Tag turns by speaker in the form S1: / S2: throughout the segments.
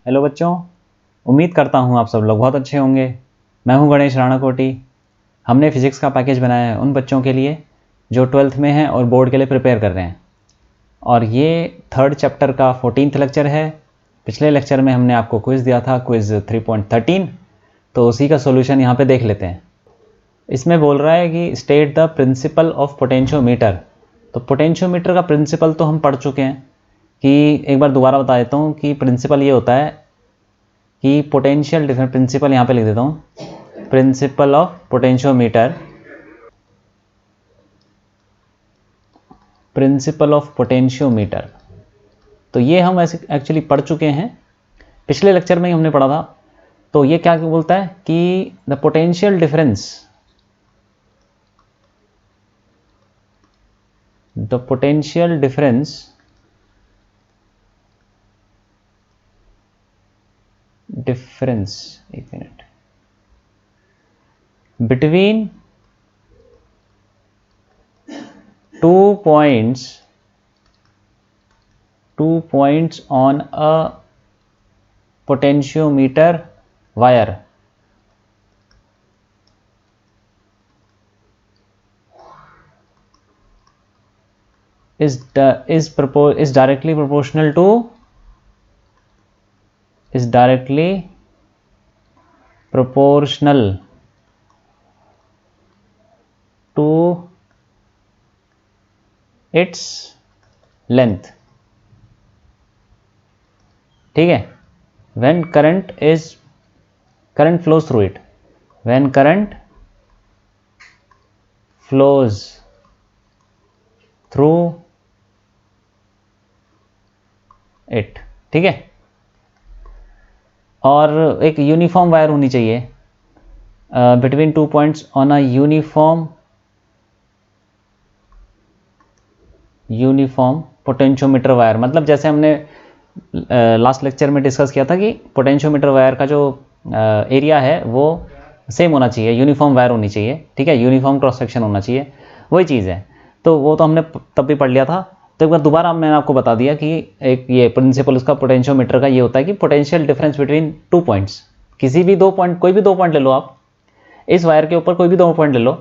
S1: Hello बच्चों, उम्मीद करता हूँ आप सब लोग बहुत अच्छे होंगे। मैं हूँ गणेश राणाकोटी। हमने फिज़िक्स का पैकेज बनाया है उन बच्चों के लिए जो 12th में हैं और बोर्ड के लिए प्रिपेयर कर रहे हैं। और ये 3rd चैप्टर का 14th लेक्चर है। पिछले लेक्चर में हमने आपको क्विज़ दिया था, क्विज़ 3.13, तो उसी का सोल्यूशन यहाँ पे देख लेते हैं। इसमें बोल रहा है कि state the principle of potentiometer. तो पोटेंशियोमीटर का प्रिंसिपल तो हम पढ़ चुके हैं, कि एक बार दोबारा बता देता हूँ कि प्रिंसिपल ये होता है कि पोटेंशियल डिफरेंस, प्रिंसिपल यहाँ पे लिख देता हूँ, principle of potentiometer, principle of potentiometer. तो ये हम ऐसे एक्चुअली पढ़ चुके हैं, पिछले लेक्चर में ही हमने पढ़ा था। तो ये क्या बोलता है कि the potential difference, the potential difference एक minute, between 2 points on a potentiometer wire is directly proportional to its length। ठीक है, when current flows through it, when current flows through it। ठीक है, और एक यूनिफॉर्म वायर होनी चाहिए between 2 points on a uniform potentiometer wire. मतलब जैसे हमने लास्ट लेक्चर में डिस्कस किया था कि पोटेंशियोमीटर वायर का जो एरिया है वो सेम होना चाहिए, यूनिफॉर्म वायर होनी चाहिए। ठीक है, यूनिफॉर्म क्रॉस सेक्शन होना चाहिए, वही चीज़ है। तो वो तो हमने तब भी पढ़ लिया था। तो एक बार दोबारा मैंने आपको बता दिया कि एक ये प्रिंसिपल उसका पोटेंशियोमीटर का ये होता है कि पोटेंशियल डिफरेंस बिटवीन 2 पॉइंट्स, किसी भी 2 पॉइंट, कोई भी 2 पॉइंट ले लो आप, इस वायर के ऊपर कोई भी 2 पॉइंट ले लो,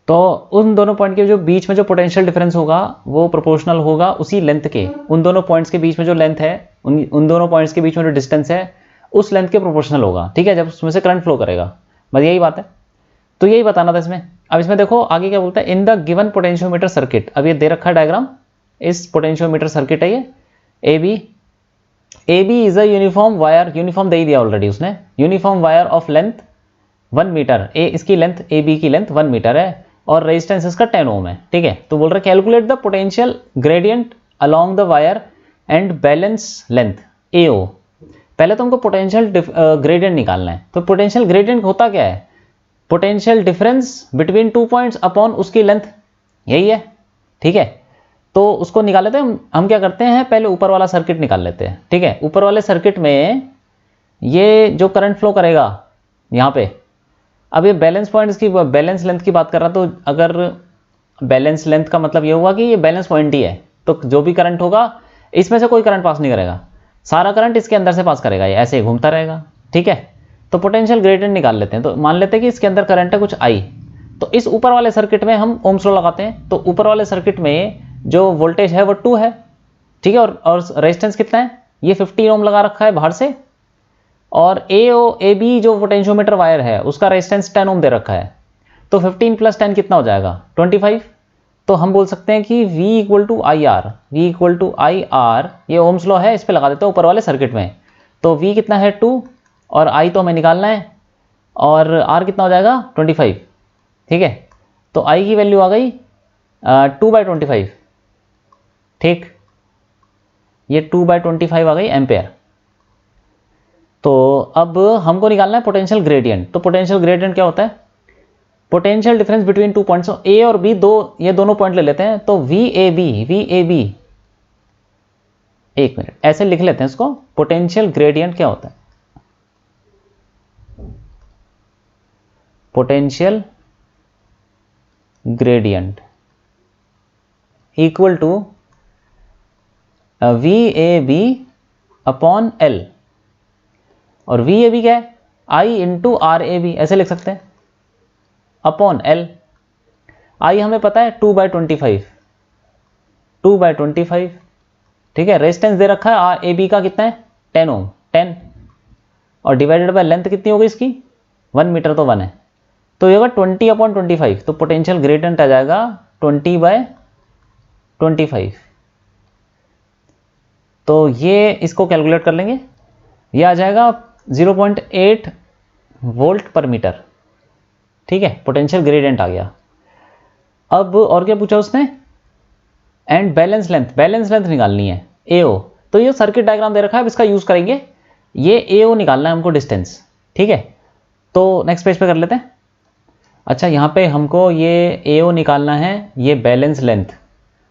S1: तो उन दोनों पॉइंट के जो बीच में जो पोटेंशियल डिफरेंस होगा वो प्रोपोर्शनल होगा उसी लेंथ के, उन दोनों पॉइंट्स के बीच में जो लेंथ है, उन दोनों पॉइंट्स के बीच में जो डिस्टेंस है उस लेंथ के प्रोपोर्शनल होगा। ठीक है, जब उसमें से करंट फ्लो करेगा, बस यही बात है। तो यही बताना था इसमें। अब इसमें देखो आगे क्या बोलता है, in the given potentiometer circuit. अब ये दे रखा है डायग्राम, इस पोटेंशियोमीटर सर्किट है ये A B is a uniform wire, uniform दे ही दिया ऑलरेडी उसने, uniform wire of length 1 metre. इसकी लेंथ, ए बी की लेंथ 1 मीटर है और रेजिस्टेंस इसका 10 ओम है। ठीक है, तो बोल रहा है calculate the potential gradient along the wire and balance length AO। पहले तो हमको पोटेंशियल ग्रेडियंट निकालना है। तो पोटेंशियल ग्रेडियंट होता क्या है, potential difference between 2 points upon उसकी लेंथ, यही है। ठीक है, तो उसको निकाल लेते हैं हम क्या करते हैं, पहले ऊपर वाला सर्किट निकाल लेते हैं। ठीक है, ऊपर वाले सर्किट में ये जो करंट फ्लो करेगा यहाँ पे, अब ये बैलेंस पॉइंट्स की, बैलेंस लेंथ की बात कर रहा, तो अगर बैलेंस लेंथ का मतलब ये हुआ कि ये बैलेंस पॉइंट ही है, तो जो भी करंट होगा इसमें से कोई करंट पास नहीं करेगा, सारा करंट इसके अंदर से पास करेगा, ये ऐसे ही घूमता रहेगा। ठीक है, तो पोटेंशियल ग्रेडियंट निकाल लेते हैं। तो मान लेते हैं कि इसके अंदर करंट है कुछ I, तो इस ऊपर वाले सर्किट में हम ओम्स लॉ लगाते हैं। तो ऊपर वाले सर्किट में जो वोल्टेज है वो 2 है। ठीक है, और रेजिस्टेंस कितना है, ये 15 ओम लगा रखा है बाहर से, और ए बी जो पोटेंशियोमीटर वायर है उसका रेजिस्टेंस 10 ओम दे रखा है। तो 15 + 10 कितना हो जाएगा, 25। तो हम बोल सकते हैं कि V = IR, ये ओम्स लॉ है, इस पे लगा देते हैं ऊपर वाले सर्किट में। तो V कितना है 2, और I तो हमें निकालना है, और R कितना हो जाएगा 25। ठीक है, तो I की वैल्यू आ गई 2/25। ठीक, ये 2/25 आ गई एम्पेयर। तो अब हमको निकालना है पोटेंशियल ग्रेडियंट। तो पोटेंशियल ग्रेडियंट क्या होता है, पोटेंशियल डिफरेंस बिटवीन 2 पॉइंट्स, ए और बी, ये दोनों पॉइंट ले लेते हैं। तो VAB, एक मिनट ऐसे लिख लेते हैं इसको, पोटेंशियल ग्रेडियंट क्या होता है, potential gradient equal to VAB upon L, और वी ए बी क्या है, I into R A B, ऐसे लिख सकते हैं, अपॉन एल। आई हमें पता है 2/25, 2/25, ठीक है। रेजिस्टेंस दे रखा है आर ए बी का कितना है, 10 ओम, 10, और डिवाइडेड बाय लेंथ कितनी होगी इसकी, 1 मीटर, तो 1 है, तो ये होगा 20/25, तो पोटेंशियल ग्रेडियंट आ जाएगा 20/25। तो ये इसको कैलकुलेट कर लेंगे, ये आ जाएगा 0.8 वोल्ट पर मीटर, ठीक है, पोटेंशियल ग्रेडियंट आ गया। अब और क्या पूछा उसने, and balance length, balance length निकालनी है एओ। तो ये सर्किट डायग्राम दे रखा है, अब इसका यूज करेंगे, ये एओ निकालना है हमको, डिस्टेंस, ठीक है। तो नेक्स्ट पेज पे कर लेते हैं। अच्छा, यहाँ पे हमको ये एओ निकालना है, ये बैलेंस लेंथ,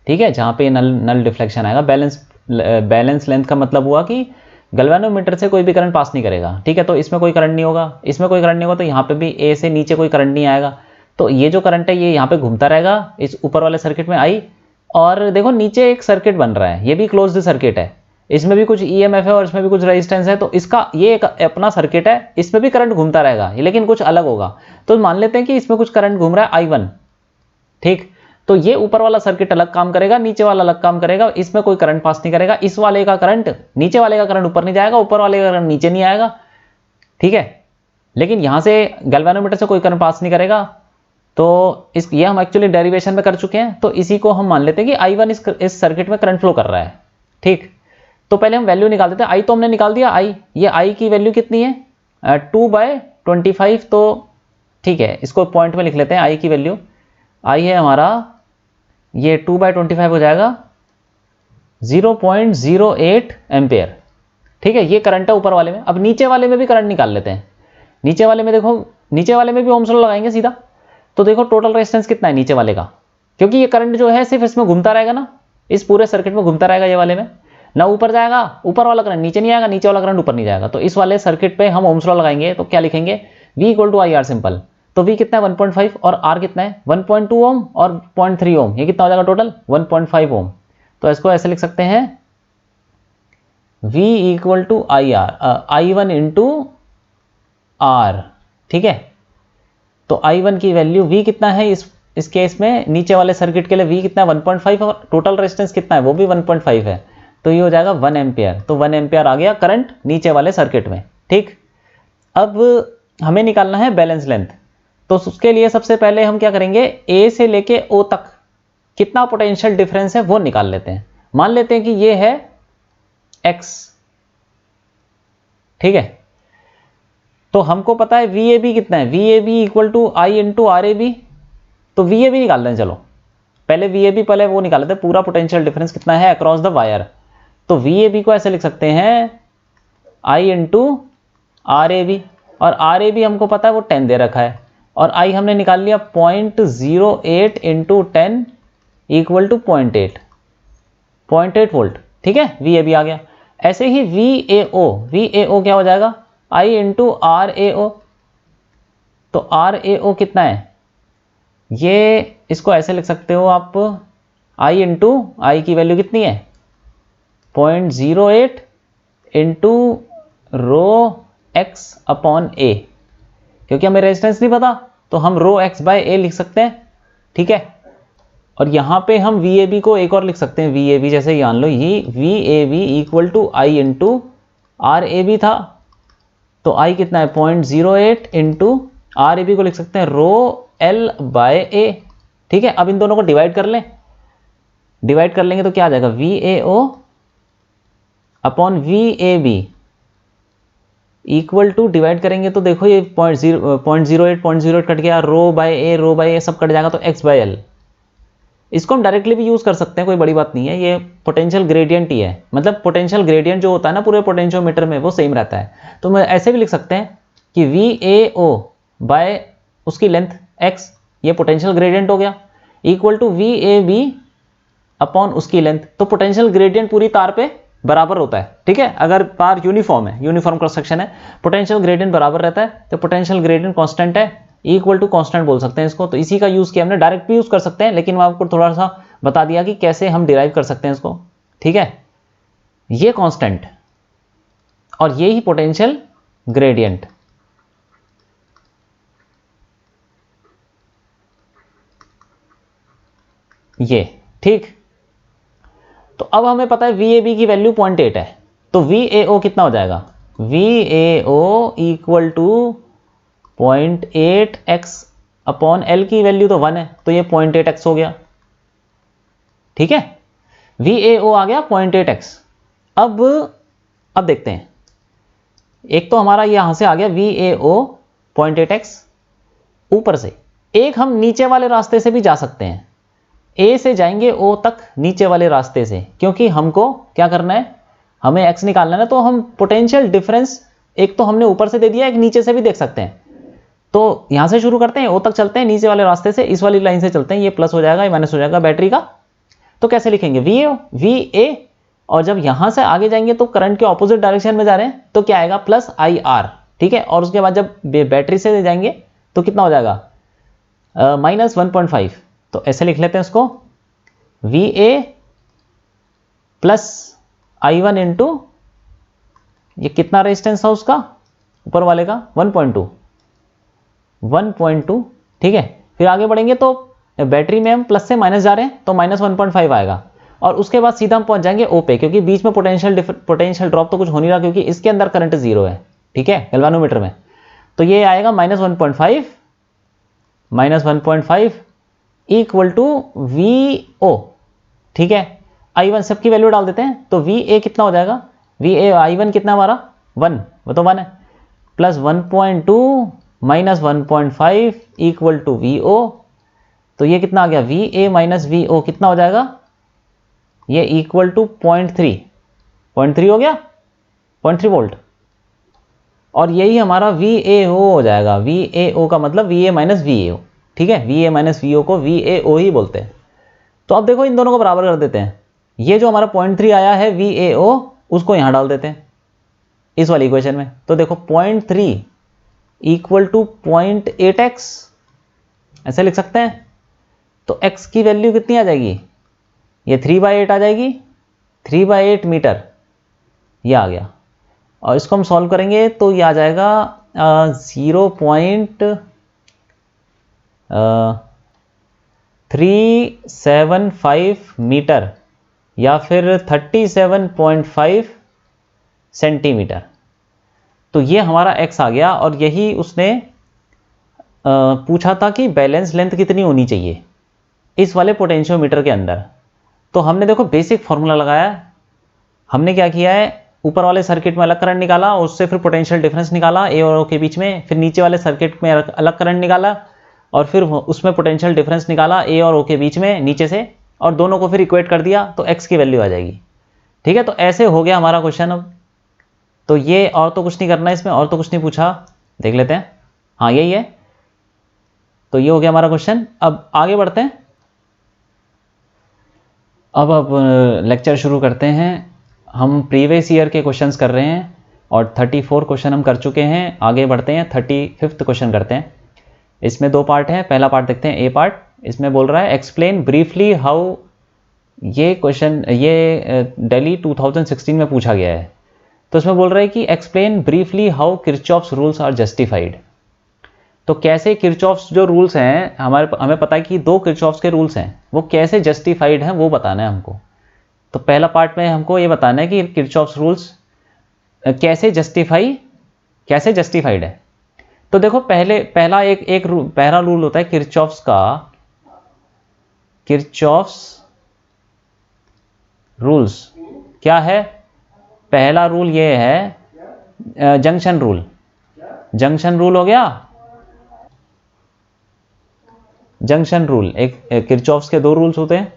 S1: ठीक है, जहाँ पे नल डिफ्लेक्शन आएगा। बैलेंस लेंथ का मतलब हुआ कि गैल्वेनोमीटर से कोई भी करंट पास नहीं करेगा, ठीक है, तो इसमें कोई करंट नहीं होगा, इसमें कोई करंट नहीं होगा, तो यहाँ पे भी ए से नीचे कोई करंट नहीं आएगा, तो ये जो करंट है ये यहाँ पे घूमता रहेगा इस ऊपर वाले सर्किट में आई, और देखो नीचे एक सर्किट बन रहा है, ये भी क्लोज्ड सर्किट है, इसमें भी कुछ ईएमएफ है और इसमें भी कुछ रेजिस्टेंस है, तो इसका ये एक अपना सर्किट है, इसमें भी करंट घूमता रहेगा, लेकिन कुछ अलग होगा। तो मान लेते हैं कि इसमें कुछ करंट घूम रहा है I1, ठीक, तो ये ऊपर वाला सर्किट अलग काम करेगा, नीचे वाला अलग काम करेगा, इसमें कोई करंट पास नहीं करेगा, इस वाले का करंट, नीचे वाले का करंट ऊपर नहीं जाएगा, ऊपर वाले का करंट नीचे नहीं आएगा, ठीक है। लेकिन यहां से गैल्वेनोमीटर से कोई करंट पास नहीं करेगा, तो ये हम एक्चुअली डेरिवेशन में कर चुके हैं, तो इसी को हम मान लेते हैं कि I1 इस सर्किट में करंट फ्लो कर रहा है, ठीक। तो पहले हम वैल्यू निकाल देते हैं, आई तो हमने निकाल दिया, आई, ये आई की वैल्यू कितनी है, 2/25, तो ठीक है, इसको पॉइंट में लिख लेते हैं, आई की वैल्यू, आई है हमारा, ये 2/25 हो जाएगा 0.08 एम्पेयर, ठीक है, ये करंट है ऊपर वाले में। अब नीचे वाले में भी करंट निकाल लेते हैं, नीचे वाले में देखो, नीचे वाले में भी ओम्स लॉ लगाएंगे सीधा, तो देखो टोटल रेजिस्टेंस कितना है नीचे वाले का, क्योंकि ये करंट जो है सिर्फ इसमें घूमता रहेगा ना, इस पूरे सर्किट में घूमता रहेगा, ये वाले में ना ऊपर जाएगा, ऊपर वाला करंट नीचे नहीं आएगा, नीचे वाला करंट ऊपर नहीं जाएगा, तो इस वाले सर्किट पे हम ओम्स लॉ लगाएंगे, तो क्या लिखेंगे, V = IR, सिंपल। तो V कितना है 1.5 और R कितना है 1.2 ओम और 0.3 ओम, ये कितना हो जाएगा टोटल 1.5 ओम। तो इसको ऐसे लिख सकते हैं, V = IR, I1 × R, ठीक है। तो I1 की वैल्यू, V कितना है इस केस में, नीचे वाले सर्किट के लिए V कितना है 1.5, और टोटल रेजिस्टेंस कितना है वो भी 1.5 है, तो ये हो जाएगा 1 एम्पियर। तो 1 एम्पियर आ गया करंट नीचे वाले सर्किट में, ठीक। अब हमें निकालना है बैलेंस लेंथ, तो उसके लिए सबसे पहले हम क्या करेंगे, ए से लेके ओ तक कितना पोटेंशियल डिफरेंस है वो निकाल लेते हैं। मान लेते हैं कि ये है x, ठीक है, तो हमको पता है VAB कितना है, VAB = I × RAB, तो VAB निकाल दें, चलो पहले VAB, पहले वो निकाल लेते हैं, पूरा पोटेंशियल डिफरेंस कितना है अक्रॉस द वायर। तो VAB को ऐसे लिख सकते हैं I × RAB, और RAB हमको पता है वो 10 दे रखा है, और I हमने निकाल लिया 0.08 × 10 = 0.8 वोल्ट, ठीक है, VAB आ गया। ऐसे ही VAO क्या हो जाएगा, I × RAO, तो RAO कितना है, ये इसको ऐसे लिख सकते हो आप, I की वैल्यू कितनी है 0.08 × ρx/a, क्योंकि हमें रेजिस्टेंस नहीं पता तो हम ρx/a लिख सकते हैं, ठीक है। और यहाँ पे हम VAB को एक और लिख सकते हैं, VAB जैसे जान लो, ये VAB = I × RAB था, तो I कितना है 0.08 × RAB को लिख सकते हैं ρl/a, ठीक है। अब इन दोनों को डिवाइड कर लें, डिवाइड कर लेंगे तो क्या आ जाएगा, VAO/VAB = डिवाइड करेंगे तो देखो ये 0.08 कट गया, ρ/a सब कट जाएगा, तो x/l। इसको हम डायरेक्टली भी यूज कर सकते हैं, कोई बड़ी बात नहीं है, ये पोटेंशियल ग्रेडियंट ही है, मतलब पोटेंशियल ग्रेडियंट जो होता है ना पूरे पोटेंशियोमीटर में वो सेम रहता है। तो मैं ऐसे भी लिख सकते हैं कि VAO/ उसकी लेंथ x, ये पोटेंशियल ग्रेडियंट हो गया, = VAB/ उसकी लेंथ। तो पोटेंशियल ग्रेडियंट पूरी तार पे बराबर होता है, ठीक है, अगर तार यूनिफॉर्म है, यूनिफॉर्म क्रॉस सेक्शन है, पोटेंशियल ग्रेडियंट बराबर रहता है, तो पोटेंशियल ग्रेडियंट कांस्टेंट है, = कांस्टेंट बोल सकते हैं इसको। तो इसी का यूज किया हमने, डायरेक्ट भी यूज कर सकते हैं, लेकिन मैं आपको थोड़ा सा बता दिया कि कैसे हम डिराइव कर सकते हैं इसको, ठीक है। ये कांस्टेंट और ये ही पोटेंशियल ग्रेडियंट। ये ठीक। तो अब हमें पता है VAB की वैल्यू 0.8 है, तो VAO कितना हो जाएगा, VAO equal to 0.8x upon L की वैल्यू तो 1 है, तो ये 0.8x हो गया। ठीक है, VAO आ गया 0.8x। अब देखते हैं, एक तो हमारा यहां से आ गया VAO 0.8x ऊपर से, एक हम नीचे वाले रास्ते से भी जा सकते हैं, A से जाएंगे O तक नीचे वाले रास्ते से, क्योंकि हमको क्या करना है, हमें x निकालना है ना, तो हम पोटेंशियल डिफरेंस एक तो हमने ऊपर से दे दिया, एक नीचे से भी देख सकते हैं। तो यहां से शुरू करते हैं, O तक चलते हैं नीचे वाले रास्ते से, इस वाली लाइन से चलते हैं, ये प्लस हो जाएगा, ये माइनस हो जाएगा बैटरी का। तो कैसे लिखेंगे, VA, और जब यहां से आगे जाएंगे तो करंट के ऑपोजिट डायरेक्शन में जा रहे हैं, तो क्या आएगा प्लस IR। ठीक है, और उसके बाद जब बैटरी से जाएंगे तो कितना हो जाएगा, -1.5। तो ऐसे लिख लेते हैं उसको, VA प्लस I1 इंटू ये कितना रेजिस्टेंस था उसका ऊपर वाले का 1.2। ठीक है, फिर आगे बढ़ेंगे तो बैटरी में हम प्लस से माइनस जा रहे हैं, तो -1.5 आएगा, और उसके बाद सीधा हम पहुंच जाएंगे O पे, क्योंकि बीच में पोटेंशियल ड्रॉप तो कुछ हो नहीं रहा, क्योंकि इसके अंदर करंट 0 है। ठीक है, गैल्वानोमीटर में, तो ये आएगा -1.5 इक्वल टू VO। ठीक है, I1 सबकी वैल्यू डाल देते हैं, तो VA कितना हो जाएगा, VA I1 कितना हमारा 1, वो तो 1 है, plus 1.2 minus 1.5 equal to VO। तो ये कितना आ गया, VA माइनस VO कितना हो जाएगा, ये इक्वल टू 0.3 हो गया, 0.3 वोल्ट। और यही हमारा VAO हो जाएगा, VAO का मतलब VA माइनस VAO। ठीक है, VA माइनस VO को VAO ही बोलते हैं। तो अब देखो इन दोनों को बराबर कर देते हैं, ये जो हमारा 0.3 आया है VAO, उसको यहां डाल देते हैं इस वाली इक्वेशन में। तो देखो 0.3 इक्वल टू 0.8x, ऐसे लिख सकते हैं। तो x की वैल्यू कितनी आ जाएगी, ये 3/8 आ जाएगी, 3/8 मीटर ये आ गया। और इसको हम सॉल्व करेंगे तो ये आ जाएगा 0.375 मीटर या फिर 37.5 सेंटीमीटर। तो ये हमारा x आ गया, और यही उसने पूछा था कि बैलेंस लेंथ कितनी होनी चाहिए इस वाले पोटेंशियोमीटर के अंदर। तो हमने देखो बेसिक फॉर्मूला लगाया, हमने क्या किया है, ऊपर वाले सर्किट में अलग करंट निकाला, उससे फिर पोटेंशियल डिफरेंस निकाला A और O के बीच में, फिर नीचे वाले सर्किट में अलग करंट निकाला, और फिर उसमें पोटेंशियल डिफरेंस निकाला A और O के बीच में नीचे से, और दोनों को फिर इक्वेट कर दिया, तो x की वैल्यू आ जाएगी। ठीक है, तो ऐसे हो गया हमारा क्वेश्चन। अब तो ये और तो कुछ नहीं करना इसमें, और तो कुछ नहीं पूछा, देख लेते हैं, हाँ यही है। तो ये हो गया हमारा क्वेश्चन। अब आगे बढ़ते हैं, अब लेक्चर शुरू करते हैं। हम प्रीवियस ईयर के क्वेश्चंस कर रहे हैं, और 34 क्वेश्चन हम कर चुके हैं। आगे बढ़ते हैं, 35th क्वेश्चन करते हैं। इसमें 2 पार्ट हैं, पहला पार्ट देखते हैं, ए पार्ट। इसमें बोल रहा है एक्सप्लेन ब्रीफली हाउ, ये क्वेश्चन ये दिल्ली 2016 में पूछा गया है। तो इसमें बोल रहा है कि explain briefly how Kirchhoff's rules are justified. तो कैसे किरचॉफ्स जो रूल्स हैं, हमें पता है कि 2 किरचॉफ्स के रूल्स हैं, वो कैसे जस्टिफाइड हैं वो बताना है हमको। तो पहला पार्ट में हमको ये बताना है कि किरचॉफ्स रूल्स कैसे जस्टिफाइड है। तो देखो पहला रूल होता है किरचॉफ्स का, किरचॉफ्स रूल्स क्या है। पहला रूल ये है जंक्शन रूल। जंक्शन रूल हो गया, जंक्शन रूल। एक किरचॉफ्स के 2 रूल्स होते हैं,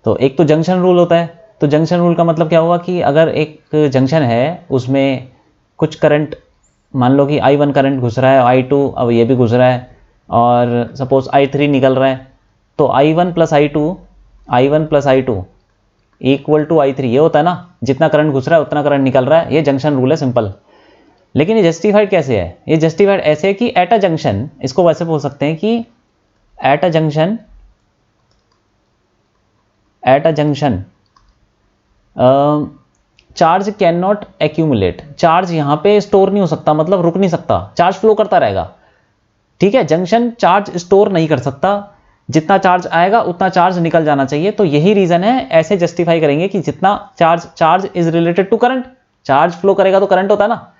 S1: तो एक तो जंक्शन रूल होता है। तो जंक्शन रूल का मतलब क्या हुआ कि अगर एक जंक्शन है, उसमें कुछ करंट, मान लो कि I1 करंट घुस रहा है, I2 अब ये भी घुस रहा है, और सपोज I3 निकल रहा है, तो I1 plus I2 equal to I3 ये होता है ना, जितना करंट घुस रहा है उतना करंट निकल रहा है। ये जंक्शन रूल है, सिंपल। लेकिन ये जस्टिफाइड कैसे है, ये जस्टिफाइड ऐसे है कि एट अ जंक्शन, इसको वैसे बोल सकते हैं कि at a junction charge can not accumulate, charge यहाँ पे स्टोर नहीं हो सकता, मतलब रुक नहीं सकता, चार्ज फ्लो करता रहेगा। ठीक है, जंक्शन चार्ज स्टोर नहीं कर सकता, जितना चार्ज आएगा उतना चार्ज निकल जाना चाहिए। तो यही रीजन है, ऐसे जस्टिफाई करेंगे कि जितना charge is related to current, charge flow करेगा तो करंट होता है ना,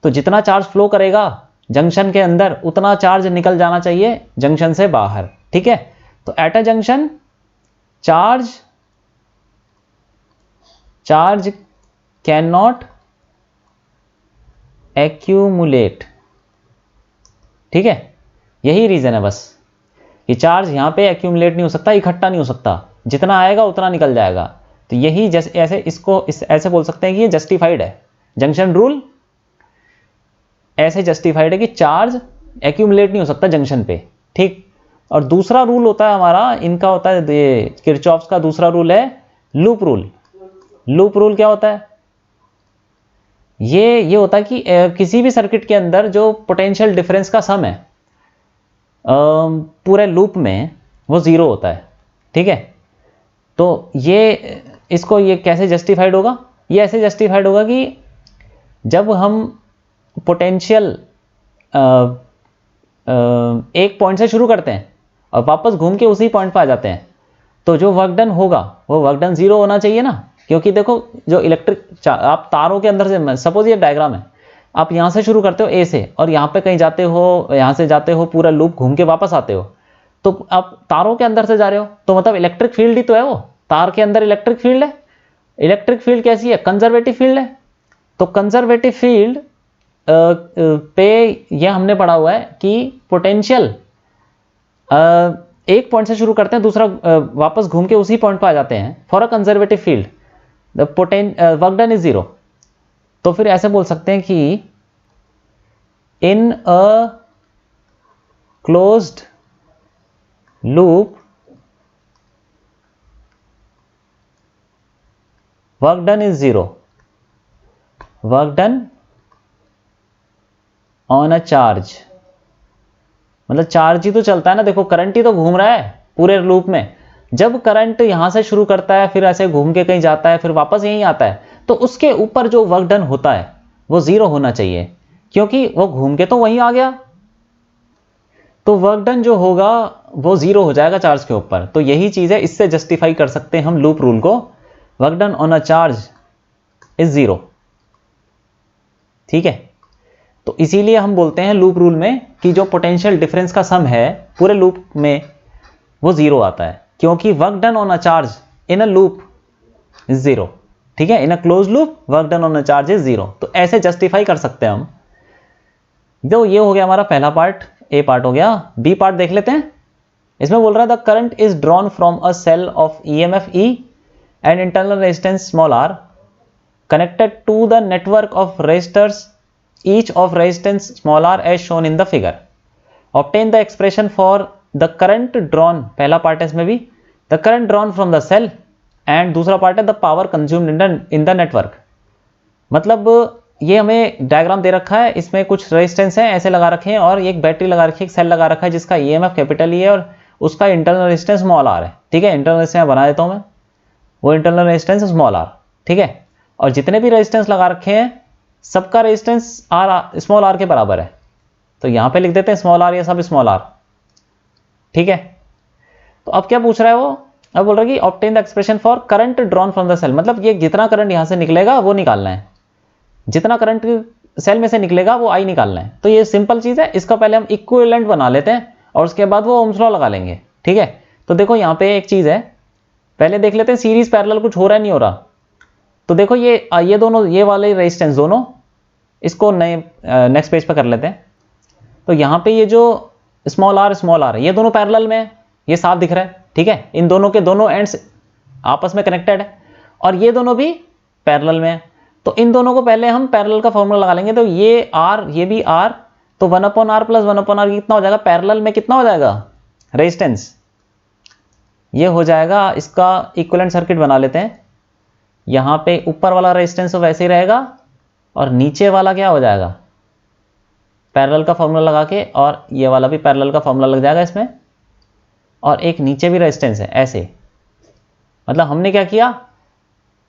S1: तो जितना चार्ज फ्लो करेगा जंक्शन के अंदर उतना चार्ज निकल जाना चाहिए जंक्शन से बाहर। ठीक है, तो at a junction charge can not accumulate. ठीक है, यही रीजन है बस, कि चार्ज यहां पे एक्यूमुलेट नहीं हो सकता, इकट्ठा नहीं हो सकता, जितना आएगा उतना निकल जाएगा। तो यही जैसे ऐसे बोल सकते हैं कि ये जस्टिफाइड है, जंक्शन रूल ऐसे जस्टिफाइड है कि चार्ज एक्यूमुलेट नहीं हो सकता जंक्शन पे। ठीक, और दूसरा रूल होता है हमारा, इनका होता है किरचॉफ्स का दूसरा रूल है लूप रूल। लूप रूल क्या होता है? ये होता है कि किसी भी सर्किट के अंदर जो पोटेंशियल डिफरेंस का सम है पूरे लूप में वो जीरो होता है। ठीक है, तो ये कैसे जस्टिफाइड होगा? ये ऐसे जस्टिफाइड होगा कि जब हम पोटेंशियल एक पॉइंट से शुरू करते हैं और वापस घूम के उसी पॉइंट पर आ जाते हैं, तो जो वर्क डन होगा वो वर्क डन जीरो होना चाहिए ना। क्योंकि देखो जो इलेक्ट्रिक आप तारों के अंदर से, सपोज ये डायग्राम है, आप यहां से शुरू करते हो ए से और यहां पे कहीं जाते हो, यहां से जाते हो पूरा लूप घूम के वापस आते हो, तो आप तारों के अंदर से जा रहे हो, तो मतलब इलेक्ट्रिक फील्ड ही तो है वो, तार के अंदर इलेक्ट्रिक फील्ड है। इलेक्ट्रिक फील्ड कैसी है? कंजर्वेटिव फील्ड है। तो कंजर्वेटिव फील्ड पे यह हमने पढ़ा हुआ है कि पोटेंशियल एक पॉइंट से शुरू करते हैं, दूसरा वापस घूम के उसी पॉइंट पर आ जाते हैं। For a conservative field the work done is zero. तो फिर ऐसे बोल सकते हैं कि in a closed loop work done is zero, work done on a charge, मतलब चार्ज ही तो चलता है ना, देखो करंट ही तो घूम रहा है पूरे लूप में। जब करंट यहां से शुरू करता है, फिर ऐसे घूम के कहीं जाता है, फिर वापस यहीं आता है, तो उसके ऊपर जो वर्क डन होता है वो जीरो होना चाहिए, क्योंकि वो घूम के तो वहीं आ गया, तो वर्क डन जो होगा वो जीरो हो जाएगा चार्ज के ऊपर। तो यही चीज है, इससे जस्टिफाई कर सकते हैं हम लूप रूल को, work done on a charge is zero. ठीक है, तो इसीलिए हम बोलते हैं लूप रूल में कि जो पोटेंशियल डिफरेंस का सम है पूरे लूप में वो जीरो आता है, क्योंकि work done on a charge in a loop is zero. ठीक है, in a closed loop work done on a charge is zero. तो ऐसे जस्टिफाई कर सकते हैं हम। जो ये हो गया हमारा पहला पार्ट, ए पार्ट हो गया। बी पार्ट देख लेते हैं। इसमें बोल रहा है the current is drawn from a cell of EMF E and internal resistance small R connected to the network of resistors, each of resistance small r as shown in the figure. Obtain the expression for the current drawn, पहला part है इसमें भी, the current drawn from the cell, and दूसरा part है the power consumed in the network। मतलब ये हमें diagram दे रखा है, इसमें कुछ रेजिस्टेंस है ऐसे लगा रखे हैं और एक बैटरी लगा रखी है, एक सेल लगा रखा है जिसका ईएमएफ कैपिटल ई है और उसका इंटरनल रेजिस्टेंस स्मॉल आर है। ठीक है, इंटरनल रेजिस्टेंस बना देता हूं मैं, वो इंटरनल रेजिस्टेंस स्मॉल आर। ठीक है, और जितने भी रेजिस्टेंस लगा रखे हैं सबका रेजिस्टेंस आर स्मॉल आर के बराबर है, तो यहां पे लिख देते हैं स्मॉल आर, ये सब स्मॉल आर। ठीक है, तो अब क्या पूछ रहा है वो? अब बोल रहा है कि obtain the expression for current drawn from the cell, मतलब ये जितना करंट यहां से निकलेगा वो निकालना है, जितना करंट सेल में से निकलेगा वो आई निकालना है। तो ये सिंपल चीज है, इसका पहले हम इक्विवेलेंट बना लेते हैं और उसके बाद वो ओम्स लॉ लगा लेंगे। ठीक है, तो देखो यहां पे एक चीज है, पहले देख लेते हैं सीरीज पैरेलल कुछ हो रहा है नहीं हो रहा। तो देखो ये दोनों, ये वाले रेजिस्टेंस दोनों, इसको नए नेक्स्ट पेज पर कर लेते हैं। तो यहाँ पे ये जो स्मॉल आर ये दोनों पैरेलल में है, ये साफ दिख रहा है। ठीक है, इन दोनों के दोनों एंड्स आपस में कनेक्टेड है और ये दोनों भी पैरेलल में है। तो इन दोनों को पहले हम पैरेलल का फॉर्मूला लगा लेंगे। तो ये आर, ये भी आर, तो 1/r प्लस 1/r कितना हो जाएगा? पैरेलल में कितना हो जाएगा रेजिस्टेंस? ये हो जाएगा, इसका इक्विवेलेंट सर्किट बना लेते हैं। यहां पे ऊपर वाला रेजिस्टेंस वैसे ही रहेगा और नीचे वाला क्या हो जाएगा? पैरेलल का फॉर्मूला लगा के, और ये वाला भी पैरेलल का फॉर्मूला लग जाएगा इसमें, और एक नीचे भी रेजिस्टेंस है ऐसे। मतलब हमने क्या किया,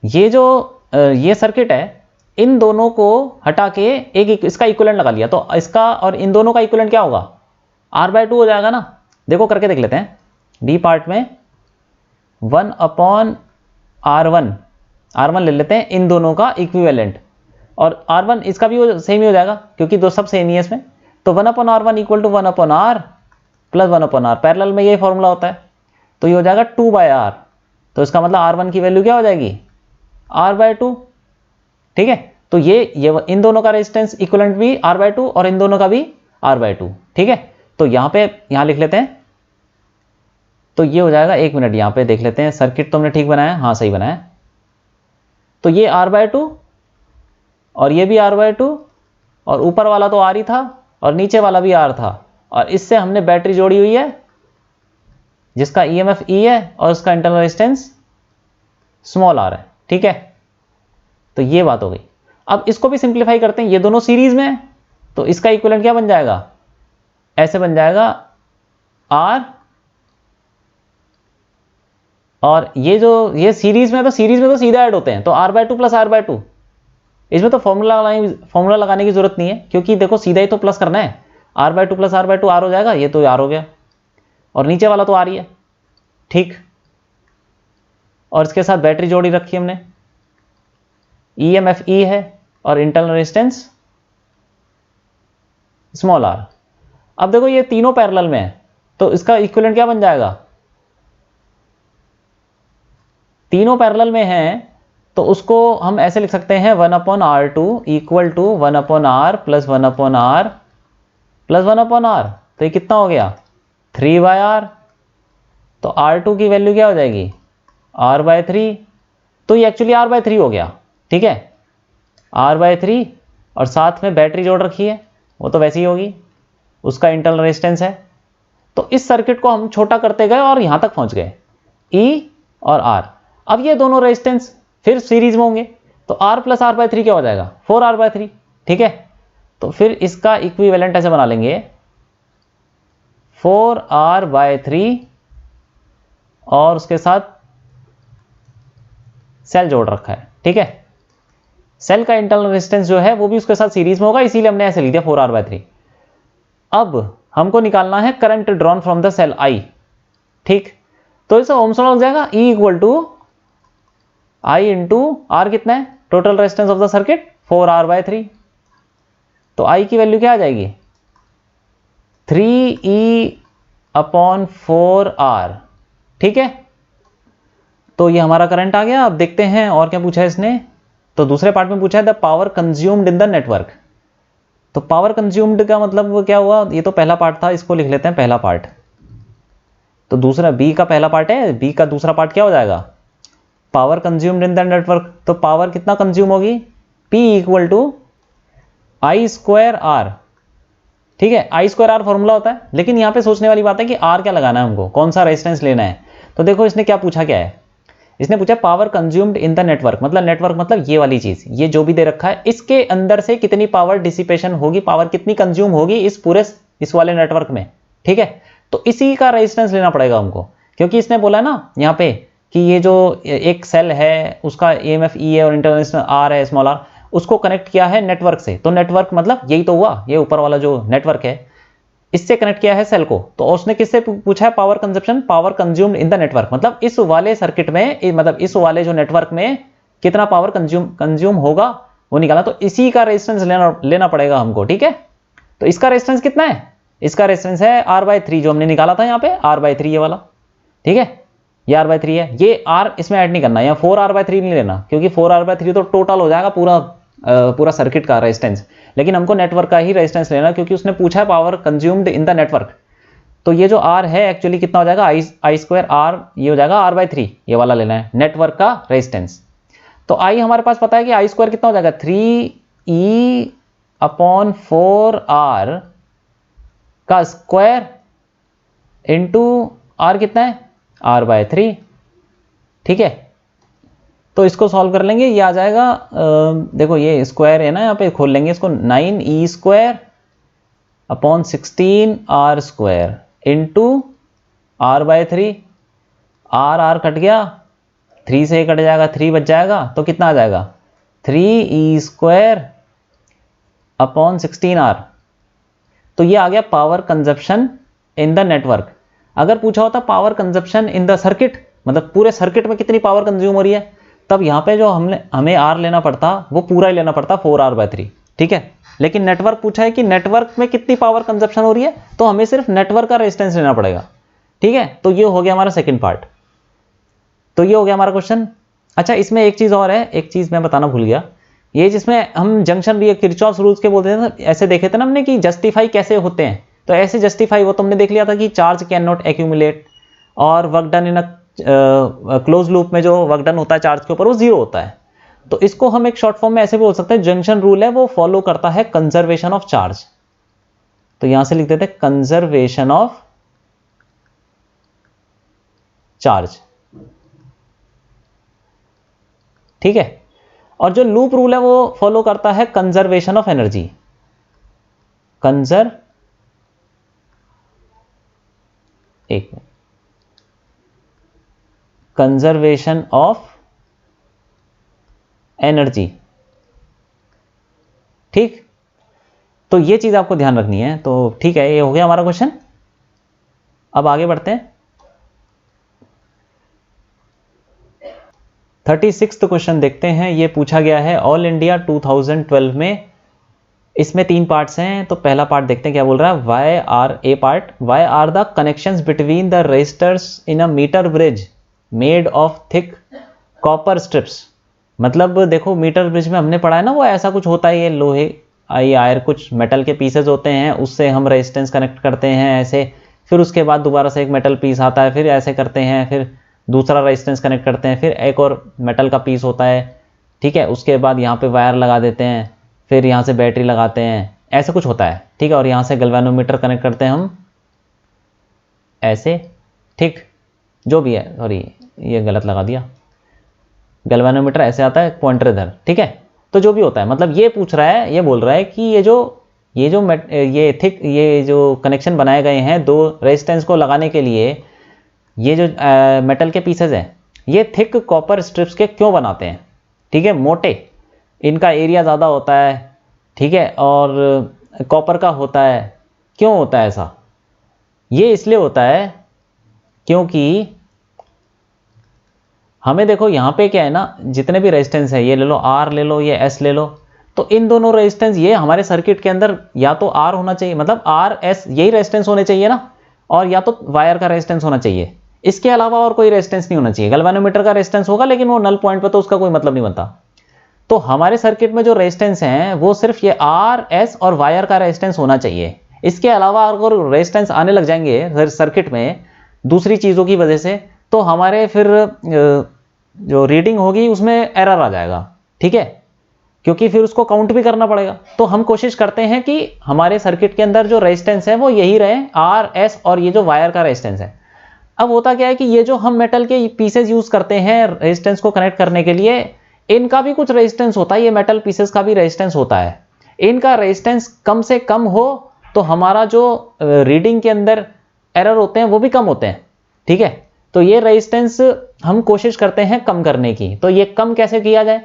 S1: ये जो ये सर्किट है, इन दोनों को हटा के एक इसका इक्विवेलेंट लगा लिया, तो इसका और इन दोनों का इक्विवेलेंट क्या होगा, R/2 हो जाएगा ना। देखो करके देख लेते हैं। बी पार्ट में 1/R1 ले लेते हैं, इन दोनों का इक्विवेलेंट, और R1 इसका भी सेम ही हो जाएगा क्योंकि दो सब सेम ही है इसमें। तो 1/R1 equal to 1/R plus 1/R। Parallel में ये फॉर्मूला होता है, तो ये हो जाएगा 2/R। तो इसका मतलब R1 की वैल्यू क्या हो जाएगी, R/2। ठीक है, तो ये इन दोनों का रेजिस्टेंस इक्विवेलेंट भी R/2 और इन दोनों का भी R/2। ठीक है, तो यहाँ लिख लेते हैं। तो ये हो जाएगा, एक मिनट यहाँ पे देख लेते हैं, सर्किट तो हमने ठीक बनाया, हाँ सही बनाया। तो ये R/2 और ये भी R/2, और ऊपर वाला तो R ही था और नीचे वाला भी R था, और इससे हमने बैटरी जोड़ी हुई है जिसका EMF E है और उसका इंटरनल रेजिस्टेंस स्मॉल r है। ठीक है, तो ये बात हो गई। अब इसको भी सिंप्लीफाई करते हैं, ये दोनों सीरीज में है, तो इसका इक्विवेलेंट क्या बन जाएगा, ऐसे बन जाएगा R, और ये सीरीज में तो सीधा ऐड होते हैं, तो R/2 प्लस R/2। इसमें तो फॉर्मूला लगाने की जरूरत नहीं है क्योंकि देखो सीधा ही तो प्लस करना है। R/2 प्लस R/2 R हो जाएगा, ये तो R हो गया, और नीचे वाला तो R ही है। ठीक, और इसके साथ बैटरी जोड़ी रखी हमने, EMF E है और इंटरनल रेजिस्टेंस स्मॉल r। अब देखो ये तीनों पैरेलल में है, तो इसका इक्विवेलेंट क्या बन जाएगा, तीनों पैरेलल में हैं तो उसको हम ऐसे लिख सकते हैं 1/R2 equal to 1/R plus 1/R plus 1/R। तो ये कितना हो गया, 3/R। तो R2 की वैल्यू क्या हो जाएगी, R/3। तो ये एक्चुअली R/3 हो गया। ठीक है, R/3, और साथ में बैटरी जोड़ रखी है, वो तो वैसी ही होगी, उसका इंटरनल रेजिस्टेंस है। तो इस सर्किट को हम छोटा करते गए और यहां तक पहुंच गए, E और R। अब ये दोनों रेजिस्टेंस फिर सीरीज में होंगे, तो R प्लस R/3 क्या हो जाएगा, 4R/3। ठीक है, तो फिर इसका इक्विवेलेंट ऐसे बना लेंगे, 4R/3 और उसके साथ सेल जोड़ रखा है। ठीक है, सेल का इंटरनल रेजिस्टेंस जो है वो भी उसके साथ सीरीज में होगा, इसीलिए हमने ऐसे लिख दिया 4R/3। अब हमको निकालना है current drawn from the cell I। ठीक, तो इसे ओम्स लॉ लग जाएगा, E equal to I into R कितना है, total resistance of the circuit 4R/3। तो I की वैल्यू क्या आ जाएगी, 3E/4R। ठीक है, तो ये हमारा करंट आ गया। अब देखते हैं और क्या पूछा है इसने। तो दूसरे पार्ट में पूछा है the power consumed in the network. तो पावर कंज्यूम्ड का मतलब क्या हुआ, ये तो पहला पार्ट था, इसको लिख लेते हैं पहला पार्ट। तो दूसरा B का पहला पार्ट है, B का दूसरा पार्ट क्या हो जाएगा, power consumed in the network. तो पावर कितना कंज्यूम होगी, P इक्वल टू I²R। ठीक है, I²R फॉर्मूला होता है, लेकिन यहाँ पे सोचने वाली बात है कि R क्या लगाना है हमको, कौन सा रेजिस्टेंस लेना है। तो देखो इसने क्या पूछा, क्या है, इसने पूछा power consumed in the network, मतलब नेटवर्क मतलब ये वाली चीज, ये जो भी दे रखा है, इसके अंदर से कितनी पावर डिसिपेशन होगी, पावर कितनी कंज्यूम होगी इस वाले नेटवर्क में। ठीक है, तो इसी का रेजिस्टेंस लेना पड़ेगा हमको, क्योंकि इसने बोला ना यहाँ पे कि ये जो एक सेल है उसका EMF E है और इंटरनल R है स्मॉल r, उसको कनेक्ट किया है नेटवर्क से। तो नेटवर्क मतलब यही तो हुआ, ये ऊपर वाला जो नेटवर्क है इससे कनेक्ट किया है सेल को। तो उसने किससे पूछा है, power consumption, power consumed in the network, मतलब इस वाले सर्किट में, मतलब इस वाले जो नेटवर्क में कितना पावर कंज्यूम होगा वो निकाला। तो इसी का रेजिस्टेंस लेना पड़ेगा हमको। ठीक है, तो इसका रेजिस्टेंस कितना है, इसका रेजिस्टेंस है R/3 जो हमने निकाला था यहाँ पे, R/3 ये वाला। ठीक है, ये R/3 है, ये R इसमें ऐड नहीं करना, यहाँ 4R/3 नहीं लेना, क्योंकि 4R/3 तो टोटल हो जाएगा पूरा सर्किट का रेजिस्टेंस, लेकिन हमको नेटवर्क का ही रेजिस्टेंस लेना, क्योंकि उसने पूछा है power consumed in the network. तो ये जो R है एक्चुअली कितना हो जाएगा, I²R, ये हो जाएगा R/3, ये वाला लेना है नेटवर्क का रेजिस्टेंस। तो I हमारे पास पता है कि I² कितना हो जाएगा, 3E/4R का स्क्वायर इंटू R कितना है, R/3। ठीक है, तो इसको सॉल्व कर लेंगे, ये आ जाएगा, देखो ये स्क्वायर है ना, यहाँ पे खोल लेंगे इसको, 9E²/16R² into R/3। R cut गया, 3 से कट जाएगा, 3 बच जाएगा, तो कितना आ जाएगा, 3E² अपॉन 16R। तो ये आ गया power consumption in the network. अगर पूछा होता power consumption in the circuit, मतलब पूरे सर्किट में कितनी पावर कंज्यूम हो रही है, तब यहाँ पे जो हमें R लेना पड़ता वो पूरा ही लेना पड़ता 4R/3, ठीक है। लेकिन नेटवर्क पूछा है कि नेटवर्क में कितनी पावर कंजप्शन हो रही है, तो हमें सिर्फ नेटवर्क का रेजिस्टेंस लेना पड़ेगा, ठीक है। तो ये हो गया हमारा सेकंड पार्ट। तो ये हो गया हमारा क्वेश्चन। अच्छा, इसमें एक चीज और है, एक चीज मैं बताना भूल गया। ये जिसमें हम जंक्शन किरचॉफ रूल्स के बोलते थे ना, ऐसे देखे थे ना हमने कि जस्टिफाई कैसे होते हैं। तो ऐसे जस्टिफाई वो तुमने देख लिया था कि चार्ज कैन नॉट एक्यूमुलेट, और work done in a closed loop में जो वर्क डन होता है चार्ज के ऊपर वो 0 होता है। तो इसको हम एक शॉर्ट फॉर्म में ऐसे बोल सकते हैं, जंक्शन रूल है वो फॉलो करता है कंजर्वेशन ऑफ चार्ज। तो यहां से लिख देते हैं कंजर्वेशन ऑफ चार्ज, ठीक है। और जो लूप रूल है वो फॉलो करता है conservation of energy, conservation of energy, ठीक। तो ये चीज आपको ध्यान रखनी है। तो ठीक है, ये हो गया हमारा क्वेश्चन। अब आगे बढ़ते हैं। 36वां क्वेश्चन देखते हैं। ये पूछा गया है ऑल इंडिया 2012 में। इसमें 3 पार्ट्स हैं। तो पहला पार्ट देखते हैं क्या बोल रहा है। Why are a part, why are the connections between the resistors in a meter bridge made of thick copper strips. मतलब देखो, मीटर ब्रिज में हमने पढ़ा है ना, वो ऐसा कुछ होता है, ये लोहे आयर कुछ मेटल के पीसेज होते हैं, उससे हम रेजिस्टेंस कनेक्ट करते हैं ऐसे, फिर उसके बाद दोबारा से एक मेटल पीस आता है, फिर ऐसे करते हैं, फिर दूसरा रेजिस्टेंस कनेक्ट करते हैं, फिर एक और मेटल का पीस होता है, ठीक है। उसके बाद यहाँ पे वायर लगा देते हैं, फिर यहाँ से बैटरी लगाते हैं, ऐसे कुछ होता है, ठीक है। और यहाँ से गैल्वेनोमीटर कनेक्ट करते हैं हम ऐसे, ठीक, जो भी है। सॉरी, ये गलत लगा दिया, गैल्वेनोमीटर ऐसे आता है, पॉइंटर इधर, ठीक है। तो जो भी होता है, मतलब ये पूछ रहा है, ये बोल रहा है कि ये जो कनेक्शन बनाए गए हैं दो रेजिस्टेंस को लगाने के लिए, ये जो मेटल के पीसेज हैं ये थिक कॉपर स्ट्रिप्स के क्यों बनाते हैं, ठीक है। मोटे, इनका एरिया ज़्यादा होता है, ठीक है, और कॉपर का होता है। क्यों होता है ऐसा? ये इसलिए होता है क्योंकि हमें देखो यहाँ पे क्या है ना, जितने भी रेजिस्टेंस है, ये ले लो R ले लो, ये S ले लो, तो इन दोनों रेजिस्टेंस ये हमारे सर्किट के अंदर या तो R होना चाहिए, मतलब RS यही रेजिस्टेंस होने चाहिए ना, और या तो वायर का रेजिस्टेंस होना चाहिए। इसके अलावा और कोई रेजिस्टेंस नहीं होना चाहिए। गैल्वेनोमीटर का रेजिस्टेंस होगा लेकिन वो नल पॉइंट पे तो उसका कोई मतलब नहीं बनता। तो हमारे सर्किट में जो रेजिस्टेंस हैं वो सिर्फ ये RS और वायर का रेजिस्टेंस होना चाहिए। इसके अलावा अगर रेजिस्टेंस आने लग जाएंगे सर्किट में दूसरी चीज़ों की वजह से, तो हमारे फिर जो रीडिंग होगी उसमें एरर आ जाएगा, ठीक है, क्योंकि फिर उसको काउंट भी करना पड़ेगा। तो हम कोशिश करते हैं कि हमारे सर्किट के अंदर जो रेजिस्टेंस है वो यही रहे, RS और ये जो वायर का रेजिस्टेंस है। अब होता क्या है कि ये जो हम मेटल के पीसेस यूज करते हैं रेजिस्टेंस को कनेक्ट करने के लिए, इनका भी कुछ रेजिस्टेंस होता है, ये मेटल पीसेस का भी रेजिस्टेंस होता है। इनका रेजिस्टेंस कम से कम हो तो हमारा जो रीडिंग के अंदर एरर होते हैं वो भी कम होते हैं, ठीक है। तो ये रेजिस्टेंस हम कोशिश करते हैं कम करने की। तो ये कम कैसे किया जाए?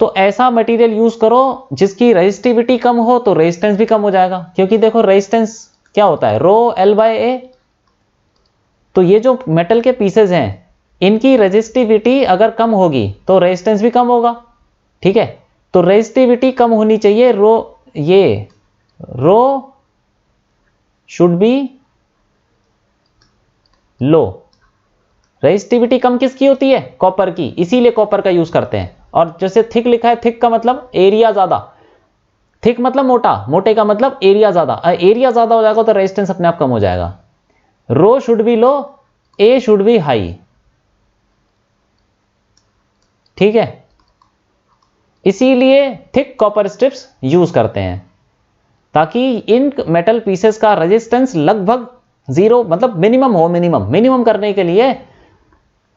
S1: तो ऐसा मटेरियल यूज करो जिसकी रेजिस्टिविटी कम हो, तो रेजिस्टेंस भी कम हो जाएगा। क्योंकि देखो रेजिस्टेंस क्या होता है, रो L/A। तो ये जो मेटल के पीसेस हैं इनकी रेजिस्टिविटी अगर कम होगी तो रेजिस्टेंस भी कम होगा, ठीक है। तो रेजिस्टिविटी कम होनी चाहिए, रो शुड बी लो। रेजिस्टिविटी कम किसकी होती है? कॉपर की, इसीलिए कॉपर का यूज करते हैं। और जैसे थिक लिखा है, थिक का मतलब एरिया ज्यादा, थिक मतलब मोटा, मोटे का मतलब एरिया ज्यादा। एरिया ज्यादा हो जाएगा तो रेजिस्टेंस अपने आप कम हो जाएगा। Rho should be low, A should be high, ठीक है। इसीलिए थिक कॉपर स्ट्रिप्स यूज करते हैं ताकि इन मेटल पीसेस का रेजिस्टेंस लगभग 0, मतलब मिनिमम हो। मिनिमम करने के लिए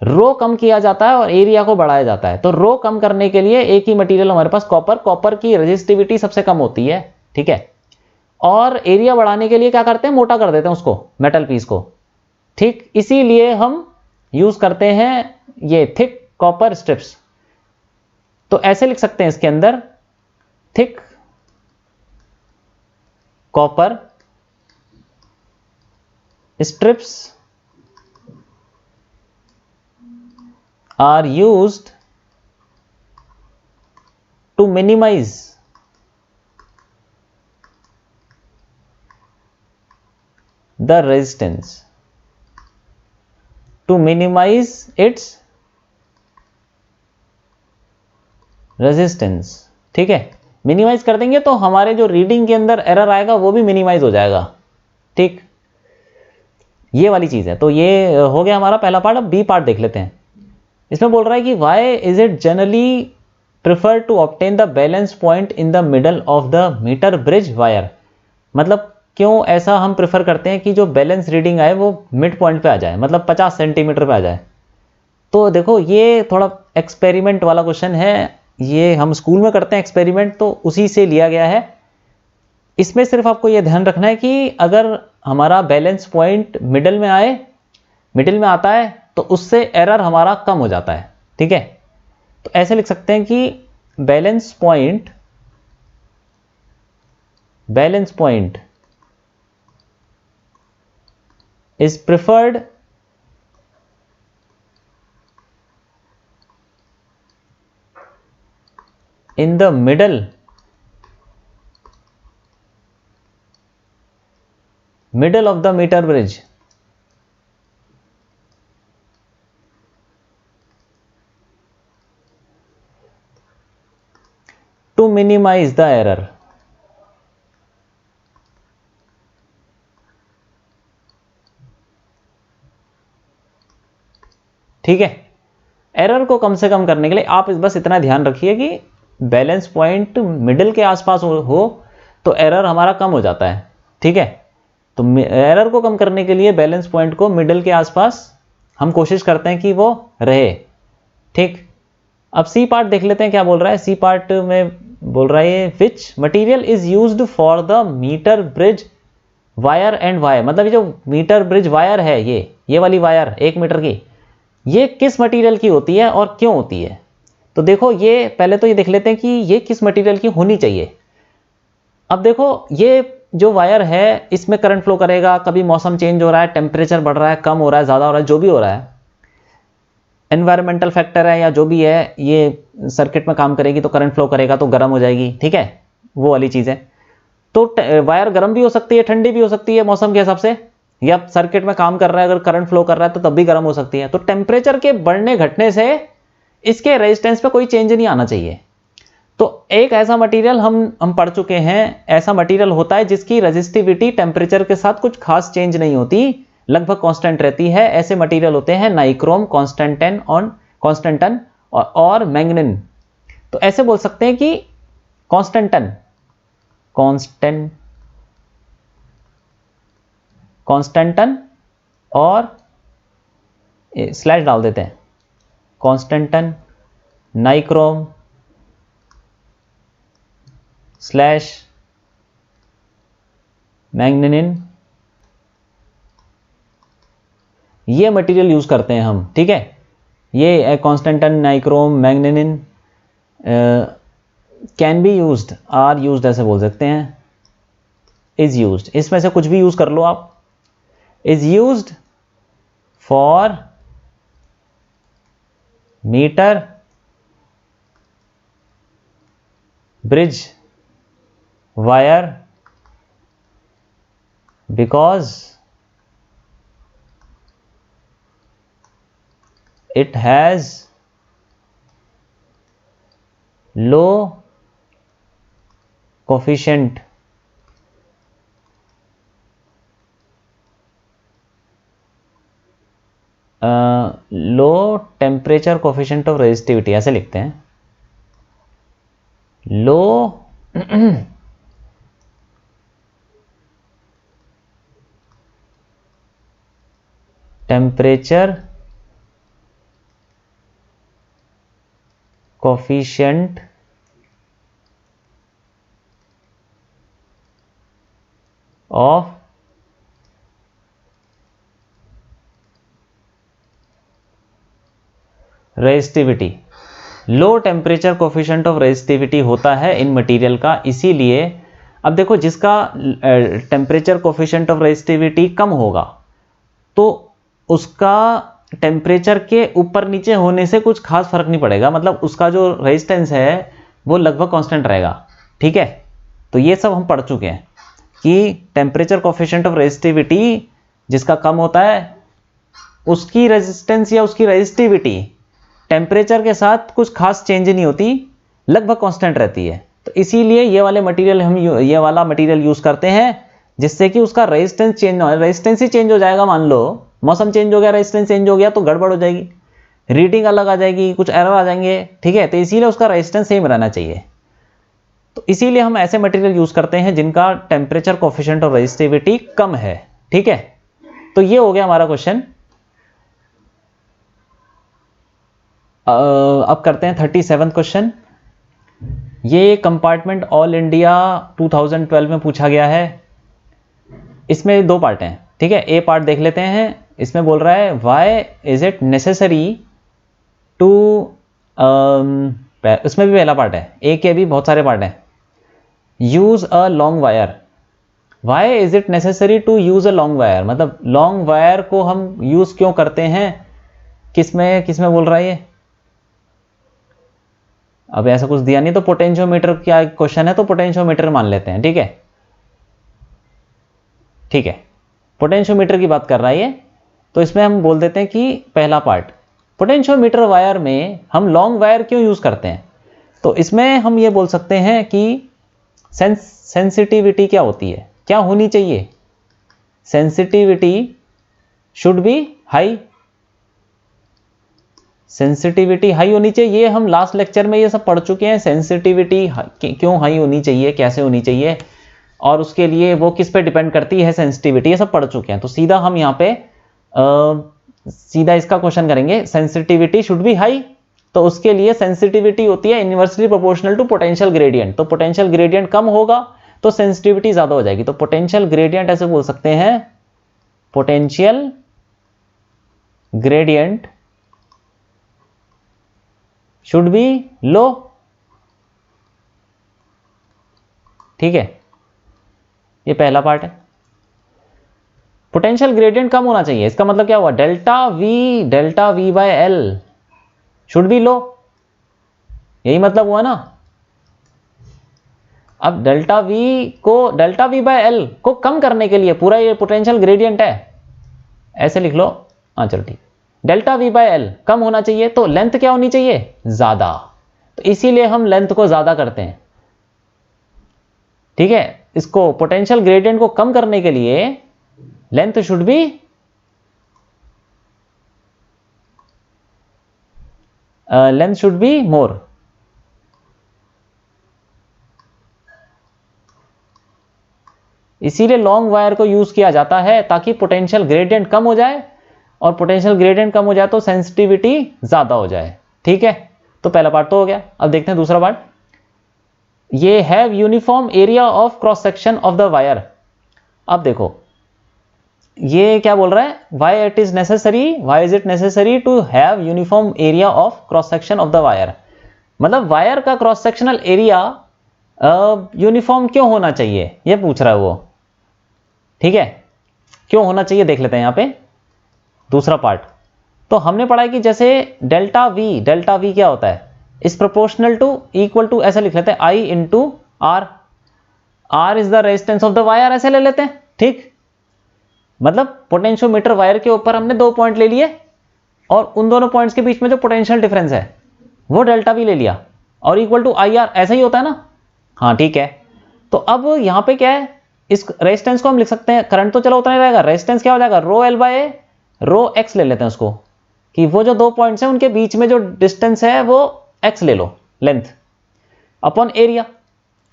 S1: रो कम किया जाता है और एरिया को बढ़ाया जाता है। तो रो कम करने के लिए एक ही मटेरियल हमारे पास कॉपर की रेजिस्टिविटी सबसे कम होती है, ठीक है। और एरिया बढ़ाने के लिए क्या करते हैं, मोटा कर देते हैं उसको, मेटल पीस को, ठीक। इसीलिए हम यूज करते हैं ये थिक कॉपर स्ट्रिप्स। तो ऐसे लिख सकते हैं इसके अंदर, thick copper strips are used to minimize the resistance, to minimize its resistance। ठीक है, मिनिमाइज कर देंगे तो हमारे जो रीडिंग के अंदर एरर आएगा वो भी मिनिमाइज हो जाएगा। ठीक, ये वाली चीज है। तो ये हो गया हमारा पहला पार्ट। अब बी पार्ट देख लेते हैं। इसमें बोल रहा है कि why is it generally prefer to obtain the balance point in the middle of the meter bridge wire. मतलब क्यों ऐसा हम प्रिफर करते हैं कि जो बैलेंस रीडिंग आए वो मिड पॉइंट पे आ जाए, मतलब 50 सेंटीमीटर पे आ जाए। तो देखो ये थोड़ा एक्सपेरिमेंट वाला क्वेश्चन है, ये हम स्कूल में करते हैं एक्सपेरिमेंट, तो उसी से लिया गया है। इसमें सिर्फ आपको ये ध्यान रखना है कि अगर हमारा बैलेंस पॉइंट मिडिल में आए, मिडिल में आता है, तो उससे एरर हमारा कम हो जाता है। ठीक है, तो ऐसे लिख सकते हैं कि balance point is preferred in the middle of the meter bridge to minimize the error। ठीक है, एरर को कम से कम करने के लिए आप बस इतना ध्यान रखिए कि बैलेंस पॉइंट मिडिल के आसपास हो तो एरर हमारा कम हो जाता है। ठीक है, तो एरर को कम करने के लिए बैलेंस पॉइंट को मिडिल के आसपास हम कोशिश करते हैं कि वो रहे। ठीक, अब सी पार्ट देख लेते हैं क्या बोल रहा है। सी पार्ट में बोल रहा है which material is used for the meter bridge wire and wire. मतलब ये जो मीटर ब्रिज वायर है, ये वाली वायर 1 मीटर की, ये किस मटेरियल की होती है और क्यों होती है। तो देखो ये पहले तो ये देख लेते हैं कि ये किस मटेरियल की होनी चाहिए। अब देखो ये जो वायर है इसमें करंट फ्लो करेगा, कभी मौसम चेंज हो रहा है, टेम्परेचर बढ़ रहा है, कम हो रहा है, ज़्यादा हो रहा है, जो भी हो रहा है, एनवायरमेंटल फैक्टर है या जो भी है, ये सर्किट में काम करेगी तो करंट फ्लो करेगा तो गर्म हो जाएगी। ठीक है, वो वाली चीज़ है। तो वायर गर्म भी हो सकती है, ठंडी भी हो सकती है मौसम के हिसाब से, या सर्किट में काम कर रहा है अगर करंट फ्लो कर रहा है तो तब भी गर्म हो सकती है। तो टेम्परेचर के बढ़ने घटने से इसके रेजिस्टेंस पे कोई चेंज नहीं आना चाहिए। तो एक ऐसा मटेरियल हम पढ़ चुके हैं, ऐसा मटेरियल होता है जिसकी रेजिस्टिविटी टेम्परेचर के साथ कुछ खास चेंज नहीं होती, लगभग कांस्टेंट रहती है। ऐसे मटेरियल होते हैं नाइक्रोम, कांस्टेंटन और मैंगनीन। तो ऐसे बोल सकते हैं कि कांस्टेंटन और स्लैश डाल देते हैं, कांस्टेंटन, नाइक्रोम स्लैश मैंगनीन, ये मटेरियल यूज करते हैं हम। ठीक है, ये constantan, nichrome, manganin can be used, or used ऐसे बोल सकते हैं, इज यूज्ड, इसमें से कुछ भी यूज कर लो आप। Is used for meter bridge wire because it has low coefficient low temperature coefficient of resistivity, ऐसे लिखते हैं, low temperature coefficient of resistivity. Low temperature coefficient of resistivity होता है इन मटेरियल का, इसीलिए अब देखो जिसका टेम्परेचर कोफिशिएंट ऑफ रेजिस्टिविटी कम होगा तो उसका टेम्परेचर के ऊपर नीचे होने से कुछ खास फर्क नहीं पड़ेगा, मतलब उसका जो रेजिस्टेंस है वो लगभग कांस्टेंट रहेगा। ठीक है, तो ये सब हम पढ़ चुके हैं कि टेम्परेचर कोफिशिएंट ऑफ रेजिस्टिविटी जिसका कम होता है उसकी रेजिस्टेंस या उसकी रेजिस्टिविटी टेम्परेचर के साथ कुछ खास चेंज नहीं होती, लगभग कांस्टेंट रहती है। तो इसीलिए ये वाले मटेरियल हम ये वाला मटेरियल यूज करते हैं जिससे कि उसका रेजिस्टेंस चेंज ना हो। रेजिस्टेंस ही चेंज हो जाएगा, मान लो मौसम चेंज हो गया, रेजिस्टेंस चेंज हो गया तो गड़बड़ हो जाएगी, रीडिंग अलग आ जाएगी, कुछ एरर आ जाएंगे। ठीक है, तो इसीलिए उसका रेजिस्टेंस सेम रहना चाहिए। तो इसीलिए हम ऐसे मटेरियल यूज करते हैं जिनका टेम्परेचर कोफिशिएंट ऑफ रेजिस्टिविटी कम है। ठीक है, तो ये हो गया हमारा क्वेश्चन। अब करते हैं 37वां क्वेश्चन। ये कंपार्टमेंट ऑल इंडिया 2012 में पूछा गया है। इसमें दो पार्ट हैं। ठीक है, ए पार्ट देख लेते हैं। इसमें बोल रहा है why is it necessary to, इसमें भी पहला पार्ट है, ए के भी बहुत सारे पार्ट हैं। Use a long wire, why is it necessary to use a long wire, मतलब लॉन्ग वायर को हम यूज क्यों करते हैं, किसमें बोल रहा है ये। अब ऐसा कुछ दिया नहीं तो पोटेंशियोमीटर क्या क्वेश्चन है तो पोटेंशियोमीटर मान लेते हैं। ठीक है, ठीक है, पोटेंशियोमीटर की बात कर रहा है ये, तो इसमें हम बोल देते हैं कि पहला पार्ट, पोटेंशियोमीटर वायर में हम लॉन्ग वायर क्यों यूज करते हैं। तो इसमें हम ये बोल सकते हैं कि सेंसिटिविटी क्या होती है, क्या होनी चाहिए, sensitivity should be high, sensitivity high होनी चाहिए। ये हम लास्ट लेक्चर में ये सब पढ़ चुके हैं, सेंसिटिविटी क्यों हाई होनी चाहिए, कैसे होनी चाहिए, और उसके लिए वो किस पे डिपेंड करती है सेंसिटिविटी, ये सब पढ़ चुके हैं। तो सीधा हम यहाँ पे सीधा इसका क्वेश्चन करेंगे, सेंसिटिविटी शुड बी हाई। तो उसके लिए सेंसिटिविटी होती है inversely proportional to potential gradient. तो पोटेंशियल ग्रेडियंट कम होगा तो सेंसिटिविटी ज्यादा हो जाएगी। तो पोटेंशियल ग्रेडियंट ऐसे बोल सकते हैं, पोटेंशियल ग्रेडियंट शुड बी लो। ठीक है, ये पहला पार्ट है। पोटेंशियल ग्रेडियंट कम होना चाहिए, इसका मतलब क्या हुआ, delta V by L should be low, यही मतलब हुआ ना। अब डेल्टा वी बाय एल को कम करने के लिए पूरा ये पोटेंशियल ग्रेडियंट है, ऐसे लिख लो। हाँ चलो ठीक, डेल्टा वी बाय एल कम होना चाहिए तो लेंथ क्या होनी चाहिए, ज्यादा। तो इसीलिए हम लेंथ को ज्यादा करते हैं। ठीक है, इसको पोटेंशियल ग्रेडियंट को कम करने के लिए लेंथ शुड बी मोर। इसीलिए लॉन्ग वायर को यूज किया जाता है ताकि पोटेंशियल ग्रेडियंट कम हो जाए, और पोटेंशियल ग्रेडियंट कम हो जाए तो सेंसिटिविटी ज्यादा हो जाए। ठीक है, तो पहला पार्ट तो हो गया। अब देखते हैं दूसरा पार्ट, ये have uniform area of cross section of the wire. अब देखो ये क्या बोल रहा है, why is it necessary to have uniform area of cross section of the wire, मतलब वायर का क्रॉस सेक्शनल एरिया यूनिफॉर्म क्यों होना चाहिए, ये पूछ रहा है वो। ठीक है, क्यों होना चाहिए देख लेते हैं यहां पे दूसरा पार्ट। तो हमने पढ़ा है कि जैसे डेल्टा वी क्या होता है, is proportional to equal to, ऐसे लिख लेते हैं I into R is the resistance of the wire, ऐसे ले लेते हैं। ठीक, मतलब पोटेंशियोमीटर वायर के ऊपर हमने दो पॉइंट ले लिए और उन दोनों पॉइंट्स के बीच में जो पोटेंशियल डिफरेंस है वो डेल्टा वी ले लिया, और इक्वल टू आई आर, ऐसा ही होता है ना। हाँ ठीक है, तो अब यहां पे क्या है, इस रेजिस्टेंस को हम लिख सकते हैं, करंट तो चलो उतना ही रहेगा, रेजिस्टेंस क्या हो जाएगा, rho L by rho X ले लेते हैं उसको, कि वो जो दो पॉइंट्स हैं उनके बीच में जो डिस्टेंस है वो एक्स ले लो, लेंथ अपॉन एरिया।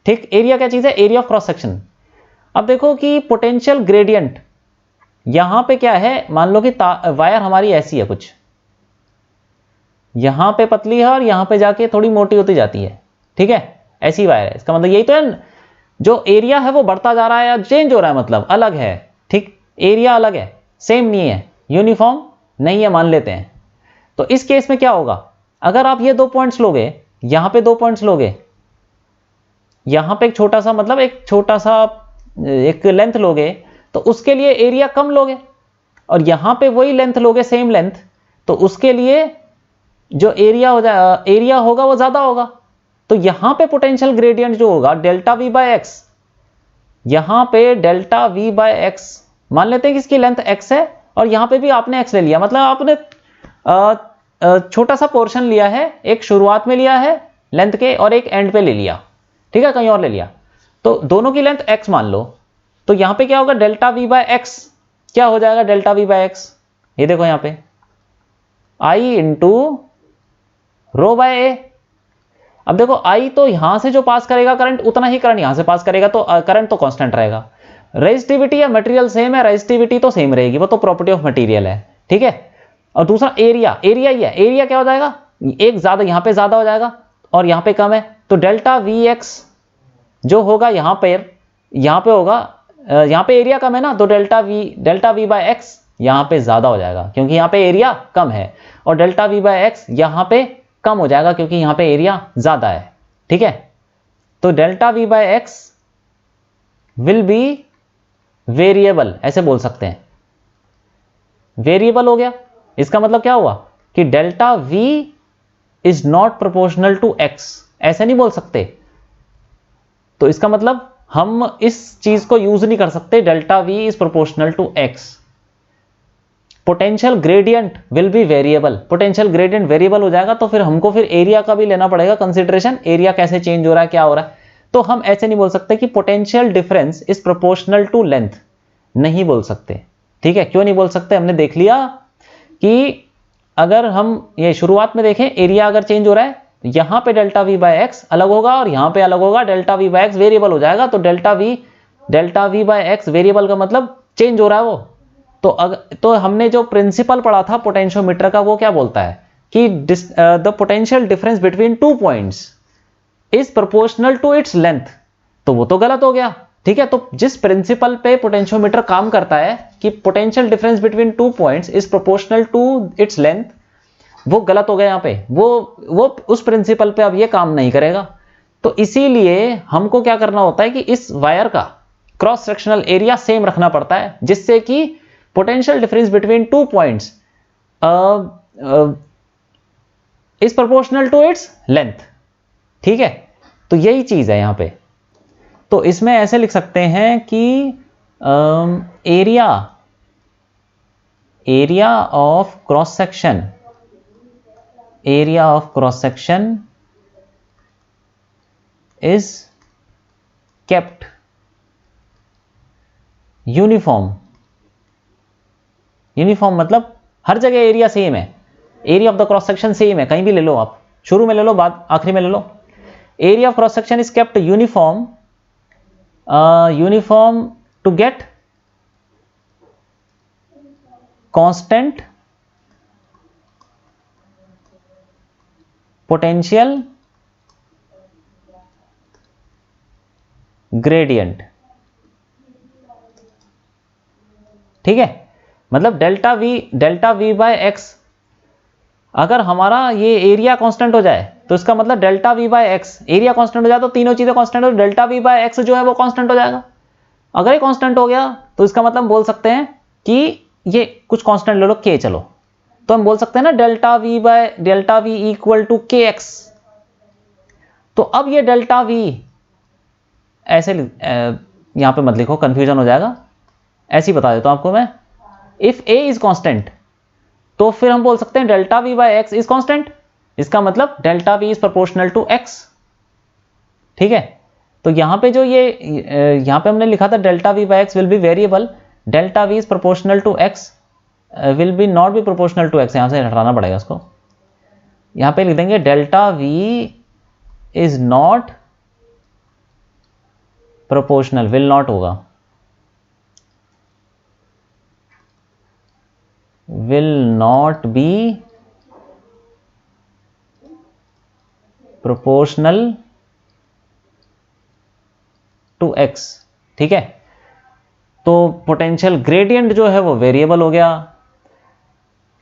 S1: ठीक, एरिया क्या चीज है, एरिया ऑफ क्रॉस सेक्शन। अब देखो कि पोटेंशियल ग्रेडियंट यहां पे क्या है, मान लो कि वायर हमारी ऐसी है कुछ, यहां पे पतली है और यहां पे जाके थोड़ी मोटी होती जाती है। ठीक है, ऐसी वायर है, इसका मतलब यही तो है, जो एरिया है वो बढ़ता जा रहा है या चेंज हो रहा है, मतलब अलग है। ठीक, एरिया अलग है, सेम नहीं है, यूनिफॉर्म नहीं है मान लेते हैं। तो इस केस में क्या होगा, अगर आप ये 2 पॉइंट्स लोगे, यहां पे 2 पॉइंट्स लोगे, यहां पे एक छोटा सा मतलब एक छोटा सा एक लेंथ लोगे तो उसके लिए एरिया कम लोगे, और यहां पे वही लेंथ लोगे सेम लेंथ, तो उसके लिए जो एरिया होगा वो ज्यादा होगा। तो यहां पे पोटेंशियल ग्रेडियंट जो होगा डेल्टा वी बाय एक्स, यहां पे डेल्टा वी बाय एक्स, मान लेते हैं कि इसकी लेंथ एक्स है और यहां पे भी आपने एक्स ले लिया, मतलब आपने छोटा सा पोर्शन लिया है, एक शुरुआत में लिया है लेंथ के और एक एंड पे ले लिया, ठीक है, कहीं और ले लिया, तो दोनों की लेंथ एक्स मान लो। तो यहां पे क्या होगा, डेल्टा वी बाय एक्स क्या हो जाएगा, डेल्टा वी बाय एक्स, ये देखो यहां पे आई इंटू रो बाय ए। अब देखो आई तो यहां से जो पास करेगा करंट उतना ही करंट यहां से पास करेगा, तो करंट तो कांस्टेंट रहेगा। रेजिस्टिविटी या मटेरियल सेम है, रेजिस्टिविटी तो सेम रहेगी, वो तो प्रॉपर्टी ऑफ मटेरियल है, ठीक है। और दूसरा एरिया, एरिया ही है, एरिया क्या हो जाएगा, एक ज्यादा यहां पे ज्यादा हो जाएगा और यहां पे कम है, तो डेल्टा वी एक्स जो होगा यहां पे होगा, यहां पे एरिया कम है ना, तो डेल्टा वी बाय एक्स यहां पे ज्यादा हो जाएगा क्योंकि यहां पे एरिया कम है, और डेल्टा वी बाय एक्स यहां पे कम हो जाएगा क्योंकि यहां पे एरिया ज्यादा है, ठीक है। तो delta V by X will be variable, ऐसे बोल सकते हैं, वेरिएबल हो गया। इसका मतलब क्या हुआ कि delta V is not proportional to X, ऐसे नहीं बोल सकते। तो इसका मतलब हम इस चीज को यूज नहीं कर सकते, delta V is proportional to X. Potential gradient will be variable, potential gradient variable हो जाएगा तो फिर हमको फिर एरिया का भी लेना पड़ेगा कंसीडरेशन, एरिया कैसे चेंज हो रहा है, क्या हो रहा है। तो हम ऐसे नहीं बोल सकते कि potential difference is proportional to length, नहीं बोल सकते, ठीक है। क्यों नहीं बोल सकते, हमने देख लिया कि अगर हम ये शुरुआत में देखें, एरिया अगर चेंज हो रहा है, यहां पे डेल्टा वी बाय एक्स अलग होगा और यहां पे अलग होगा, delta V by X variable हो जाएगा। तो delta V by X variable का मतलब चेंज हो रहा है वो। तो हमने जो प्रिंसिपल पढ़ा था पोटेंशियोमीटर का, वो क्या बोलता है कि the potential difference between 2 points is proportional to its length, तो वो तो गलत हो गया, ठीक है। तो जिस प्रिंसिपल पे पोटेंशियोमीटर काम करता है कि potential difference between 2 points is proportional to its length, वो गलत हो गया यहां पे, वो उस प्रिंसिपल पे अब ये काम नहीं करेगा। तो इसीलिए हमको क्या करना होता है कि इस वायर का क्रॉस सेक्शनल एरिया सेम रखना पड़ता है, जिससे कि potential difference between 2 points is proportional to its length, ठीक है। तो यही चीज है यहां पे। तो इसमें ऐसे लिख सकते हैं कि area of cross section is kept uniform मतलब हर जगह एरिया सेम है, area of the cross section same है, कहीं भी ले लो आप, शुरू में ले लो, बाद आखिरी में ले लो। Area of cross section is kept uniform to get constant potential gradient, ठीक है। मतलब डेल्टा वी बाय एक्स, अगर हमारा ये एरिया कांस्टेंट हो जाए तो इसका मतलब delta V by X, area constant हो जाए तो तीनों चीजें कांस्टेंट हो, डेल्टा वी बाय एक्स जो है वो कांस्टेंट हो जाएगा। अगर ये कांस्टेंट हो गया तो इसका मतलब बोल सकते हैं कि ये कुछ कांस्टेंट ले लो के, चलो, तो हम बोल सकते हैं ना डेल्टा वी इक्वल टू के एक्स। तो अब ये डेल्टा वी ऐसे यहां पे मत लिखो, कंफ्यूजन हो जाएगा, ऐसे ही बता देता हूं आपको मैं। इफ ए इज कांस्टेंट तो फिर हम बोल सकते हैं delta V by X is constant, इसका मतलब delta V is proportional to X, ठीक है। तो यहां पे जो यहां पे हमने लिखा था delta V by X will be variable, delta V is proportional to X will be not be proportional to X, यहां से हटाना पड़ेगा इसको, यहां पे लिख देंगे delta V is not proportional, will not होगा, will not be proportional to x, ठीक है। तो पोटेंशियल ग्रेडियंट जो है वो वेरिएबल हो गया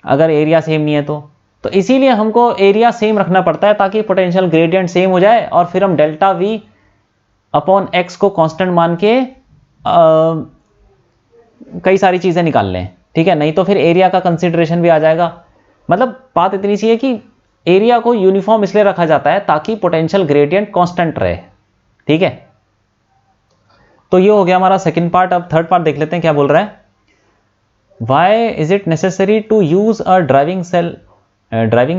S1: अगर एरिया सेम नहीं है तो, तो इसीलिए हमको एरिया सेम रखना पड़ता है ताकि पोटेंशियल ग्रेडियंट सेम हो जाए और फिर हम डेल्टा वी अपॉन एक्स को कांस्टेंट मान के कई सारी चीजें निकाल लें, ठीक है। नहीं तो फिर एरिया का कंसिडरेशन भी आ जाएगा। मतलब बात इतनी सी है कि एरिया को यूनिफॉर्म इसलिए रखा जाता है ताकि पोटेंशियल ग्रेडियंट कांस्टेंट रहे, ठीक है। तो ये हो गया हमारा सेकंड पार्ट। अब थर्ड पार्ट देख लेते हैं क्या बोल रहा है। Why is it necessary to use a driving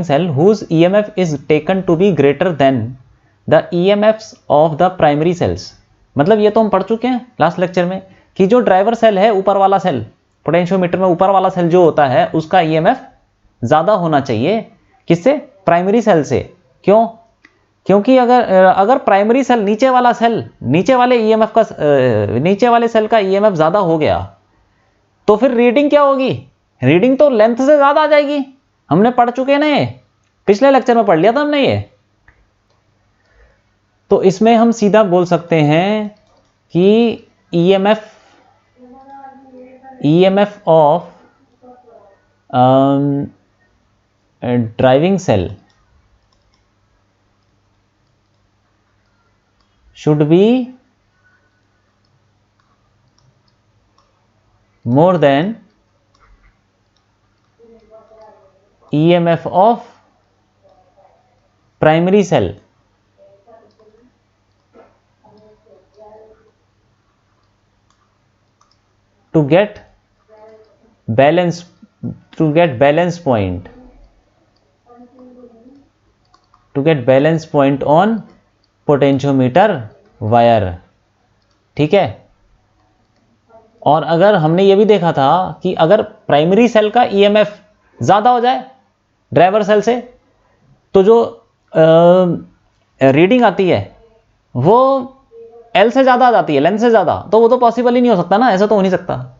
S1: cell whose EMF is taken to be greater than the EMFs of the primary cells. मतलब ये तो हम पढ़ चुके हैं लास्ट लेक्चर में कि जो ड्राइवर सेल है, ऊपर वाला सेल, पोटेंशियोमीटर में ऊपर वाला सेल जो होता है उसका EMF ज्यादा होना चाहिए किससे? प्राइमरी सेल से। क्यों? क्योंकि अगर प्राइमरी सेल नीचे वाला सेल, नीचे वाले सेल का EMF ज्यादा हो गया तो फिर रीडिंग क्या होगी? रीडिंग तो लेंथ से ज्यादा आ जाएगी। हमने पढ़ चुके हैं ना, ये पिछले लेक्चर में पढ़ लिया था हमने ये। तो इसमें हम सीधा बोल सकते हैं कि EMF of driving cell should be more than EMF of primary cell to get balance point on potentiometer wire, ठीक है। और अगर हमने ये भी देखा था कि अगर प्राइमरी सेल का EMF ज्यादा हो जाए ड्राइवर सेल से तो जो रीडिंग आती है वो L से ज्यादा आ जाती है, लेंथ से ज्यादा। तो वो तो पॉसिबल ही नहीं हो सकता ना, ऐसा तो हो नहीं सकता।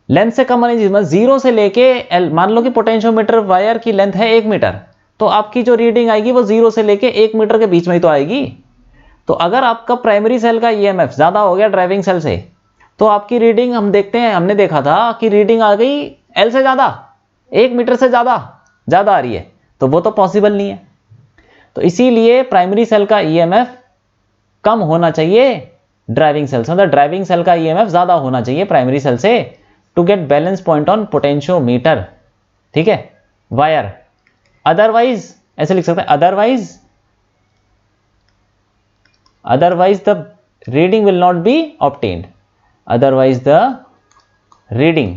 S1: लेंथ से कम आनी चाहिए, जीरो से लेके L। मान लो कि पोटेंशियोमीटर वायर की लेंथ है 1 मीटर, तो आपकी जो रीडिंग आएगी वो 0 से लेके 1 मीटर के बीच में ही तो आएगी। तो अगर आपका प्राइमरी सेल का EMF ज्यादा हो गया ड्राइविंग सेल से तो आपकी रीडिंग हमने देखा था कि रीडिंग आ गई L से ज्यादा, 1 मीटर से ज्यादा आ रही है। तो वो तो पॉसिबल नहीं है। तो इसीलिए प्राइमरी सेल का EMF कम होना चाहिए ड्राइविंग सेल से, मतलब ड्राइविंग सेल का EMF ज्यादा होना चाहिए प्राइमरी सेल से to get balance point on potentiometer, ठीक है, वायर। अदरवाइज ऐसे लिख सकते हैं, otherwise the reading will not be obtained, otherwise the reading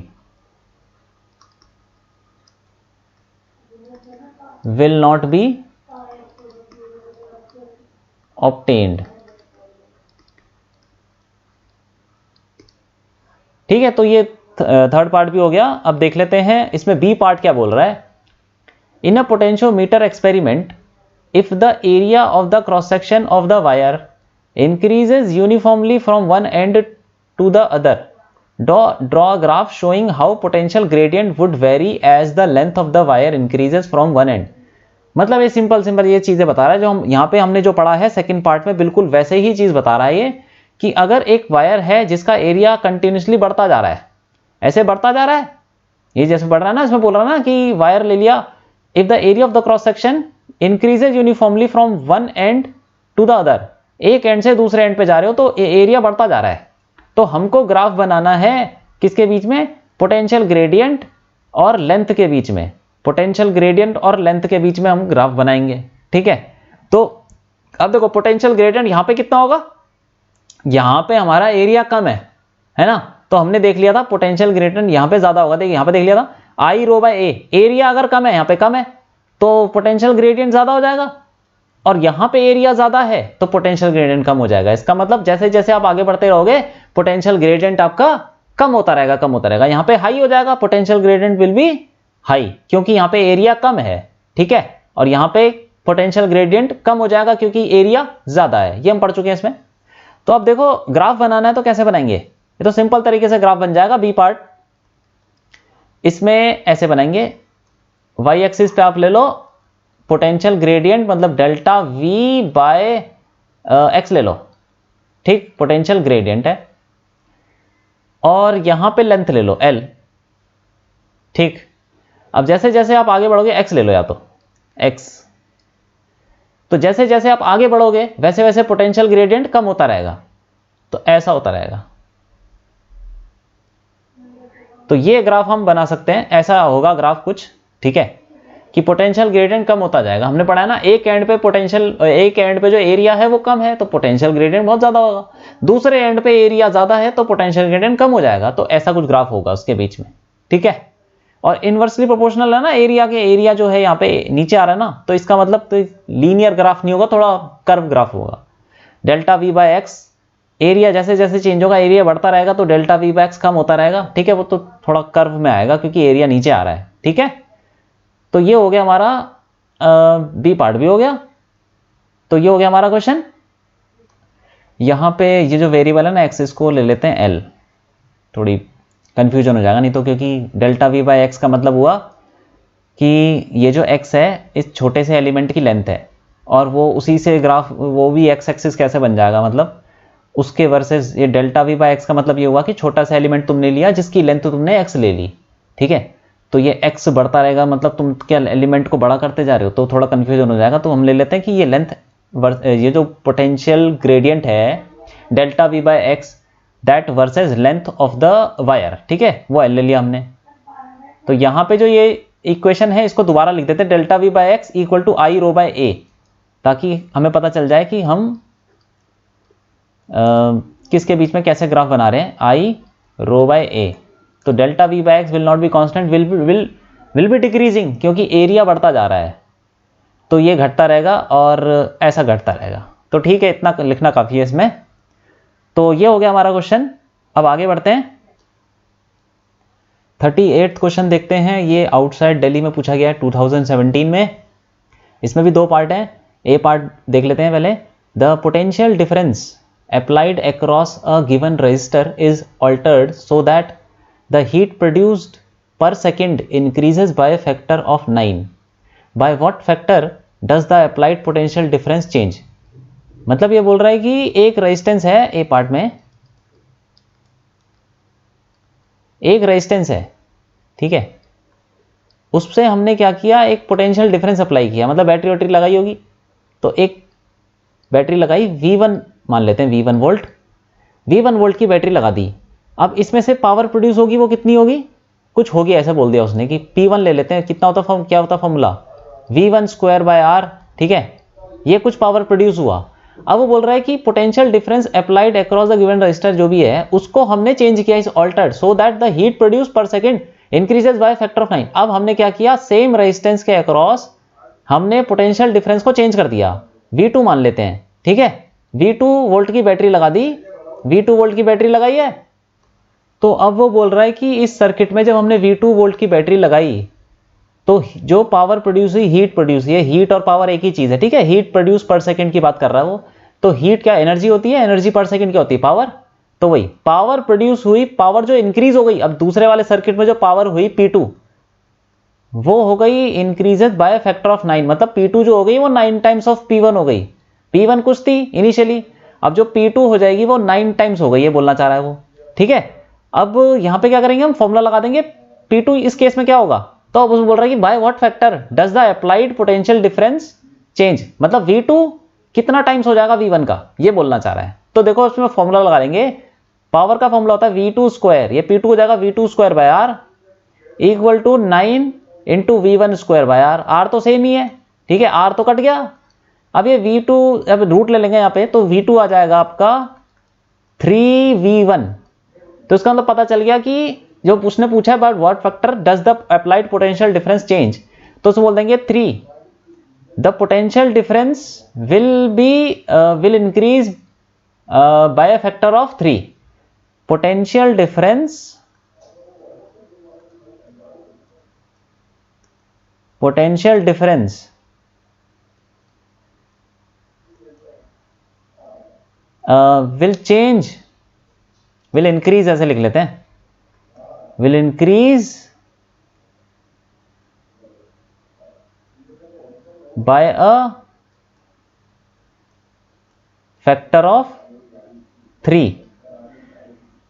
S1: will not be obtained, ठीक है। तो ये थर्ड पार्ट भी हो गया। अब देख लेते हैं इसमें बी पार्ट क्या बोल रहा है। In a potentiometer experiment, if the area of the cross section of the wire increases uniformly from one end to the other, draw a graph showing how potential gradient would vary as the length of the wire increases from one end। मतलब ये simple ये चीजें बता रहा है जो हम यहाँ पे हमने जो पढ़ा है सेकंड पार्ट में, बिल्कुल वैसे ही चीज बता रहा है ये कि अगर एक वायर है जिसका एरिया कंटिन्यूसली बढ़ता जा रहा है, ऐसे बढ़ता जा रहा है, ये जैसे बढ़ रहा है ना, इसमें बोल रहा है ना कि वायर ले लिया, if the area of the cross section increases uniformly from one end to the other, एक एंड से दूसरे एंड पे जा रहे हो तो एरिया बढ़ता जा रहा है। तो हमको ग्राफ बनाना है किसके बीच में? पोटेंशियल ग्रेडियंट और लेंथ के बीच में। पोटेंशियल ग्रेडियंट और लेंथ के बीच में हम ग्राफ बनाएंगे, ठीक है। तो अब देखो पोटेंशियल ग्रेडियंट यहां पे कितना होगा, यहां पे हमारा एरिया कम है ना, तो हमने देख लिया था पोटेंशियल ग्रेडियंट यहां पे ज्यादा होगा। देखिए यहां पे देख लिया था आई रो बाय ए, एरिया अगर कम है, यहां पे कम है तो पोटेंशियल ग्रेडियंट ज्यादा हो जाएगा, और यहां पे एरिया ज्यादा है तो पोटेंशियल ग्रेडियंट कम हो जाएगा। इसका मतलब जैसे जैसे आप आगे बढ़ते रहोगे पोटेंशियल ग्रेडियंट आपका कम होता रहेगा। यहां पे हाई हो जाएगा, potential gradient will B high, क्योंकि यहां पे एरिया कम है, ठीक है, और यहां पे पोटेंशियल ग्रेडियंट कम हो जाएगा क्योंकि एरिया ज्यादा है। ये हम पढ़ चुके हैं इसमें। तो अब देखो ग्राफ बनाना है तो कैसे बनाएंगे, ये तो सिंपल तरीके से ग्राफ बन जाएगा। बी पार्ट इसमें ऐसे बनाएंगे, वाई एक्सिस पे आप ले लो पोटेंशियल ग्रेडियंट, मतलब डेल्टा वी बाय एक्स ले लो, ठीक, पोटेंशियल ग्रेडियंट है, और यहां पे लेंथ ले लो एल, ठीक। अब जैसे जैसे आप आगे बढ़ोगे एक्स ले लो, या तो x। तो जैसे जैसे आप आगे बढ़ोगे वैसे वैसे पोटेंशियल ग्रेडियंट कम होता रहेगा, तो ऐसा होता रहेगा। तो ये ग्राफ हम बना सकते हैं, ऐसा होगा ग्राफ कुछ, ठीक है, कि पोटेंशियल ग्रेडियंट कम होता जाएगा। हमने पढ़ा है ना, एक एंड पे पोटेंशियल, एक एंड पे जो एरिया है वो कम है तो पोटेंशियल ग्रेडियंट बहुत ज्यादा होगा, दूसरे एंड पे एरिया ज्यादा है तो पोटेंशियल ग्रेडियंट कम हो जाएगा। तो ऐसा कुछ ग्राफ होगा उसके बीच में, ठीक है। और इनवर्सली प्रोपोर्शनल है ना, एरिया के एरिया जो है यहाँ पे नीचे आ रहा है ना, तो इसका मतलब तो लीनियर ग्राफ नहीं होगा, थोड़ा कर्व ग्राफ होगा। Delta V by X, area जैसे जैसे चेंज होगा एरिया बढ़ता रहेगा तो डेल्टा वी बाय एक्स कम होता रहेगा, ठीक है। वो तो थोड़ा कर्व में आएगा क्योंकि एरिया नीचे आ रहा है, ठीक है। तो ये हो गया हमारा बी पार्ट भी हो गया। तो ये हो गया हमारा क्वेश्चन। यहां पे ये जो वेरिएबल है ना एक्स, इसको ले लेते हैं एल, थोड़ी कंफ्यूजन हो जाएगा नहीं तो, क्योंकि डेल्टा वी बाय एक्स का मतलब हुआ कि ये जो एक्स है इस छोटे से एलिमेंट की लेंथ है, और वो उसी से ग्राफ वो भी एक्स एक्सिस कैसे बन जाएगा, मतलब उसके वर्सेस ये डेल्टा वी बाय एक्स का मतलब ये हुआ कि छोटा सा एलिमेंट तुमने लिया जिसकी लेंथ तुमने एक्स ले ली, ठीक है। तो ये एक्स बढ़ता रहेगा, मतलब तुम क्या एलिमेंट को बड़ा करते जा रहे हो, तो थोड़ा कंफ्यूजन हो जाएगा। तो हम ले लेते हैं कि ये लेंथ, ये जो पोटेंशियल ग्रेडियंट है delta V by X that versus length of the wire, ठीक है, वो एल ले लिया हमने। तो यहाँ पे जो ये इक्वेशन है इसको दोबारा लिख देते हैं, delta V by X equal to I rho by A, ताकि हमें पता चल जाए कि हम किसके बीच में कैसे ग्राफ बना रहे हैं, आई रो बाय ए। तो delta V by X will not be constant, will be decreasing, क्योंकि एरिया बढ़ता जा रहा है तो ये घटता रहेगा और ऐसा घटता रहेगा। तो ठीक है, इतना लिखना काफी है इसमें। तो ये हो गया हमारा क्वेश्चन। अब आगे बढ़ते हैं, 38th क्वेश्चन देखते हैं। ये आउटसाइड दिल्ली में पूछा गया है 2017 में। इसमें भी दो पार्ट है, ए पार्ट देख लेते हैं पहले। The potential difference applied across a given resistor is altered so that the heat produced per second increases by a factor of 9. By what factor does the applied potential difference change? मतलब ये बोल रहा है कि एक resistance है ए part में, एक रेजिस्टेंस है, ठीक है, उससे हमने क्या किया, एक पोटेंशियल डिफरेंस अप्लाई किया, मतलब बैटरी वैटरी लगाई होगी, तो एक बैटरी लगाई V1 मान लेते हैं, V1 वोल्ट, V1 वोल्ट की बैटरी लगा दी। अब इसमें से पावर प्रोड्यूस होगी, वो कितनी होगी, कुछ होगी, ऐसे बोल दिया उसने कि P1 ले लेते हैं, कितना होता क्या होता formula, V1 square by R, ठीक है। ये कुछ पावर प्रोड्यूस हुआ। अब वो बोल रहा है कि potential difference applied across the given resistor जो भी है उसको हमने चेंज किया, is altered, so that the heat produce per second increases by factor of 9। अब हमने क्या किया, सेम रेजिस्टेंस के अक्रॉस हमने पोटेंशियल डिफरेंस को चेंज कर दिया, V2 मान लेते हैं, ठीक है। V2 वोल्ट की बैटरी लगा दी, V2 वोल्ट की बैटरी लगाई है। तो अब वो बोल रहा है कि इस सर्किट में जब हमने V2 वोल्ट की बैटरी लगाई तो जो पावर प्रोड्यूस हुई, हीट प्रोड्यूस, ये हीट और पावर एक ही चीज है, ठीक है। हीट प्रोड्यूस पर सेकंड की बात कर रहा है वो। तो हीट क्या एनर्जी होती है, एनर्जी पर सेकंड क्या होती है, पावर। तो वही पावर प्रोड्यूस हुई, पावर जो इंक्रीज हो गई, अब दूसरे वाले सर्किट में जो पावर हुई P2 वो हो गई इंक्रीजेस बाय फैक्टर ऑफ 9, मतलब P2 जो हो गई वो 9 टाइम्स ऑफ P1 हो गई। P1 कुछ थी इनिशियली, अब जो P2 हो जाएगी वो 9 टाइम्स हो गई, ये बोलना चाह रहा है वो, ठीक है। अब यहां पे क्या करेंगे, हम फॉर्मूला लगा देंगे, P2 इस केस में क्या होगा, तो अब उसमें बोल रहा है कि by what factor does the applied potential difference change, मतलब V2 कितना टाइम्स हो जाएगा V1 का, ये बोलना चाह रहा है। तो देखो उसमें फॉर्मूला लगा देंगे, पावर का फॉर्मूला होता है V2 स्क्वायर, ये P2 हो जाएगा V2 square by R equal to 9 into V1 square by R। R तो सेम ही है, ठीक है, R तो कट गया। अब ये V2, अब रूट ले लेंगे यहाँ पे, तो V2 आ जाएगा आपका 3V1। तो इसका मतलब पता चल गया कि जो उसने पूछा है about what factor does the applied potential difference change, तो उसमें बोल देंगे 3, the potential difference will increase by a factor of 3। Potential difference will increase, ऐसे लिख लेते हैं, will increase by a factor of 3,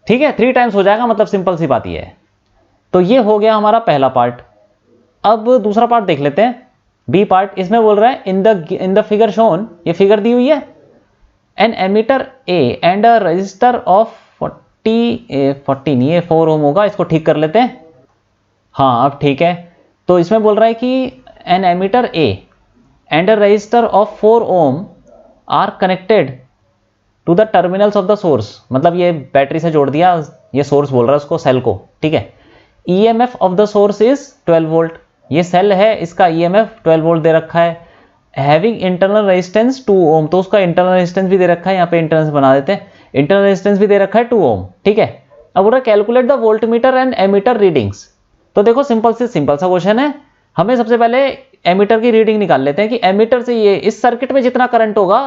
S1: ठीक है, 3 टाइम्स हो जाएगा, मतलब सिंपल सी बात ये है। तो ये हो गया हमारा पहला पार्ट। अब दूसरा पार्ट देख लेते हैं। बी पार्ट इसमें बोल रहा है इन द फिगर शोन, ये फिगर दी हुई है, an ammeter A and a resistor of 40 नहीं है 4 ओम होगा, इसको ठीक कर लेते हैं। हाँ अब ठीक है। तो इसमें बोल रहा है कि an ammeter A and a resistor of 4 ohm are connected to the terminals of the source, मतलब ये बैटरी से जोड़ दिया, ये सोर्स बोल रहा है उसको, सेल को, ठीक है। EMF of the source is 12 volt, ये सेल है, इसका ईएमएफ 12 वोल्ट दे रखा है। हैविंग इंटरनल रेजिस्टेंस 2 ओम, तो उसका इंटरनल रेजिस्टेंस भी दे रखा है, यहाँ पे इंटरनल बना देते हैं, इंटरनल रेजिस्टेंस भी दे रखा है 2 ओम, ठीक है। अब बोल रहा है calculate the voltmeter and ammeter readings. तो देखो सिंपल सा क्वेश्चन है, हमें सबसे पहले एमीटर की रीडिंग निकाल लेते हैं कि एमीटर से ये इस सर्किट में जितना करंट होगा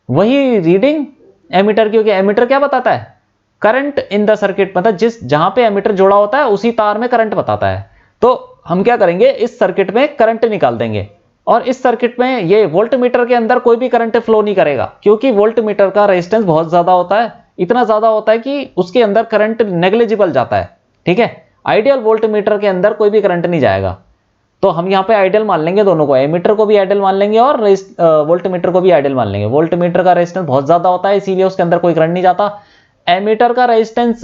S1: वही रीडिंग एमीटर की होगी। एमीटर क्या बताता है? करंट इन द सर्किट, मतलब जहां पे एमीटर जोड़ा होता है उसी तार में करंट बताता है। तो हम क्या करेंगे, इस सर्किट में करंट निकाल देंगे, और इस सर्किट में ये वोल्टमीटर के अंदर कोई भी करंट फ्लो नहीं करेगा, क्योंकि वोल्टमीटर का रेजिस्टेंस बहुत ज्यादा होता है, इतना ज्यादा होता है कि उसके अंदर करंट नेग्लिजिबल जाता है, ठीक है। आइडियल वोल्टमीटर के अंदर कोई भी करंट नहीं जाएगा, तो हम यहाँ पे आइडियल मान लेंगे दोनों को, एमीटर को भी आइडियल मान लेंगे और वोल्टमीटर को भी आइडियल मान लेंगे। वोल्टमीटर का रेजिस्टेंस बहुत ज्यादा होता है, इसीलिए उसके अंदर कोई करंट नहीं जाता। एमीटर का रेजिस्टेंस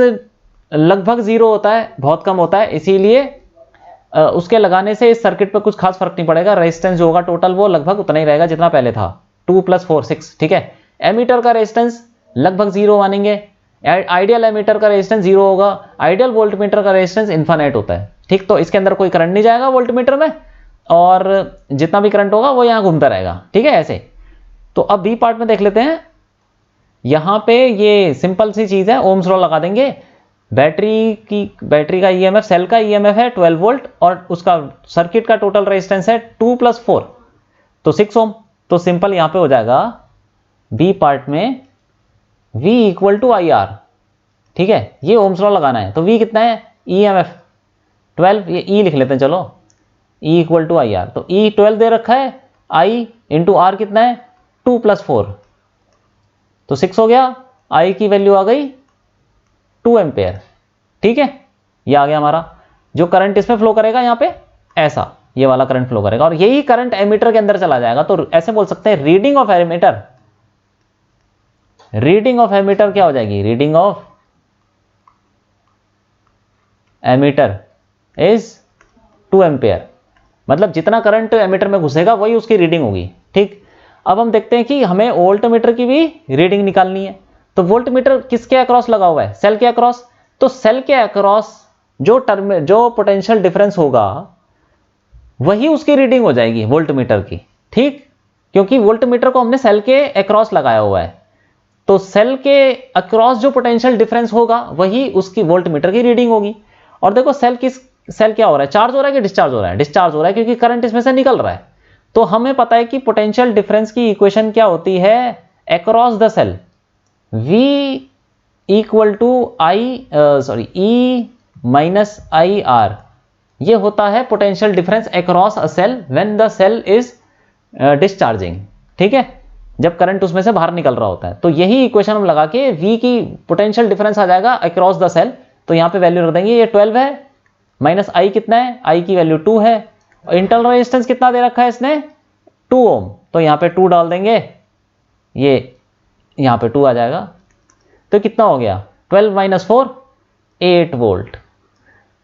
S1: लगभग 0 होता है, बहुत कम होता है, इसीलिए उसके लगाने से इस सर्किट पर कुछ खास फर्क नहीं पड़ेगा। रेजिस्टेंस जो होगा टोटल वो लगभग उतना ही रहेगा जितना पहले था, 2 + 4 6, ठीक है। एमीटर का रेजिस्टेंस लगभग 0 मानेंगे, आइडियल एमीटर का रेजिस्टेंस 0 होगा, आइडियल वोल्टमीटर का रेजिस्टेंस इनफाइनाइट होता है, ठीक। तो इसके अंदर कोई करंट नहीं जाएगा वोल्टमीटर में, और जितना भी करंट होगा वो यहाँ घूमता रहेगा, ठीक है ऐसे। तो अब बी पार्ट में देख लेते हैं, यहाँ पे ये सिंपल सी चीज है, ओम्स लॉ लगा देंगे। बैटरी का ईएमएफ, सेल का ईएमएफ है 12 वोल्ट, और उसका सर्किट का टोटल रेजिस्टेंस है 2 + 4, तो 6 ओम। तो सिंपल यहाँ पे हो जाएगा बी पार्ट में V = IR, ठीक है। ये ओम्स लॉ लगाना है, तो V कितना है, ईएमएफ 12, ये E लिख लेते हैं चलो, E = IR। तो E 12 दे रखा है, I × R कितना है 2 + 4, तो 6 हो गया। I की वैल्यू आ गई 2 एम्पेयर, ठीक है। ये आ गया हमारा, जो करंट इसमें फ्लो करेगा यहाँ पे ऐसा, ये वाला करंट फ्लो करेगा, और यही करंट एमीटर के अंदर चला जाएगा। तो ऐसे बोल सकते हैं reading of ammeter, reading of ammeter क्या हो जाएगी, reading of ammeter is 2 ampere, मतलब जितना करंट एमीटर में घुसेगा वही उसकी रीडिंग होगी, ठीक। अब हम देखते हैं कि हमें वोल्टमीटर की भी रीडिंग निकालनी है। तो वोल्टमीटर किसके अक्रॉस लगा हुआ है, सेल के अक्रॉस। तो सेल के अक्रॉस जो पोटेंशियल डिफरेंस होगा वही उसकी रीडिंग हो जाएगी वोल्टमीटर की, ठीक, क्योंकि वोल्टमीटर को हमने सेल के अक्रॉस लगाया हुआ है। तो सेल के अक्रॉस जो पोटेंशियल डिफरेंस होगा वही उसकी वोल्टमीटर की रीडिंग होगी। और देखो सेल क्या हो रहा है, चार्ज हो रहा है कि डिस्चार्ज हो रहा है, डिस्चार्ज हो रहा है, क्योंकि करंट इसमें से निकल रहा है। तो हमें पता है कि पोटेंशियल डिफरेंस की इक्वेशन क्या होती है across the cell, V = E - IR, ये होता है potential difference across a cell when the cell is discharging, ठीक है, जब करंट उसमें से बाहर निकल रहा होता है। तो यही इक्वेशन हम लगा के V की पोटेंशियल डिफरेंस आ जाएगा अक्रॉस द सेल, तो यहाँ पे वैल्यू रख देंगे, ये 12 है, माइनस I कितना है, I की वैल्यू 2 है, इंटरनल रेजिस्टेंस कितना दे रखा है इसने 2 ओम, तो यहाँ पे 2 डाल देंगे, ये यहाँ पे 2 आ जाएगा। तो कितना हो गया 12 - 4 8 वोल्ट।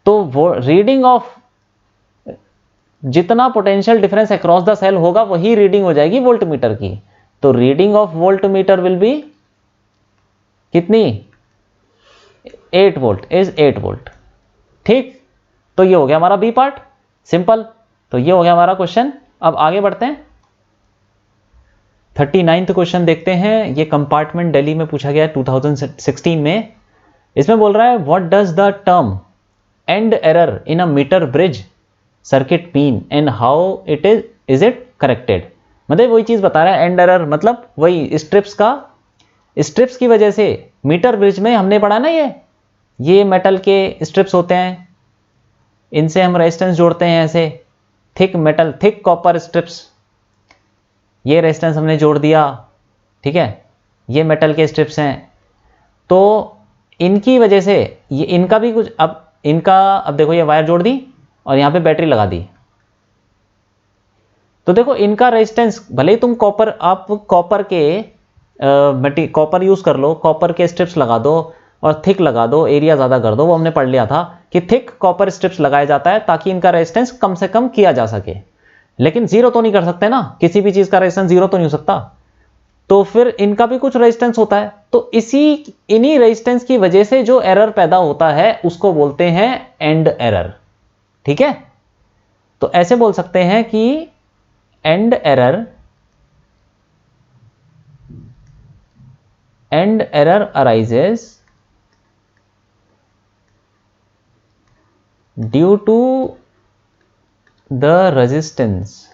S1: तो वो रीडिंग ऑफ जितना potential difference across the cell होगा वही रीडिंग हो जाएगी वोल्टमीटर की। तो reading of voltmeter will be कितनी 8 वोल्ट, इज 8 वोल्ट, ठीक। तो ये हो गया हमारा बी पार्ट, सिंपल। तो ये हो गया हमारा क्वेश्चन। अब आगे बढ़ते हैं, 39th क्वेश्चन देखते हैं। ये कंपार्टमेंट दिल्ली में पूछा गया है 2016 में। इसमें बोल रहा है what does the term end error in a meter bridge circuit mean and how it is it corrected. मतलब वही चीज बता रहा है, एंड एरर मतलब वही स्ट्रिप्स की वजह से मीटर ब्रिज में हमने पढ़ा ना, ये मेटल के स्ट्रिप्स होते हैं, इनसे हम रेजिस्टेंस जोड़ते हैं ऐसे, थिक कॉपर स्ट्रिप्स, ये रेजिस्टेंस हमने जोड़ दिया, ठीक है, ये मेटल के स्ट्रिप्स हैं। तो इनकी वजह से ये इनका भी कुछ, अब देखो ये वायर जोड़ दी और यहाँ पे बैटरी लगा दी। तो देखो इनका रेजिस्टेंस, भले ही तुम कॉपर, आप कॉपर के कॉपर यूज कर लो, कॉपर के स्ट्रिप्स लगा दो और थिक लगा दो, एरिया ज्यादा कर दो, वो हमने पढ़ लिया था कि थिक कॉपर स्ट्रिप्स लगाया जाता है ताकि इनका रेजिस्टेंस कम से कम किया जा सके। लेकिन जीरो तो नहीं कर सकते ना, किसी भी चीज का रेजिस्टेंस जीरो तो नहीं हो सकता, तो फिर इनका भी कुछ रेजिस्टेंस होता है। तो इन्हीं रेजिस्टेंस की वजह से जो एरर पैदा होता है उसको बोलते हैं एंड एरर। ठीक है, तो ऐसे बोल सकते हैं कि end error arises due to the resistance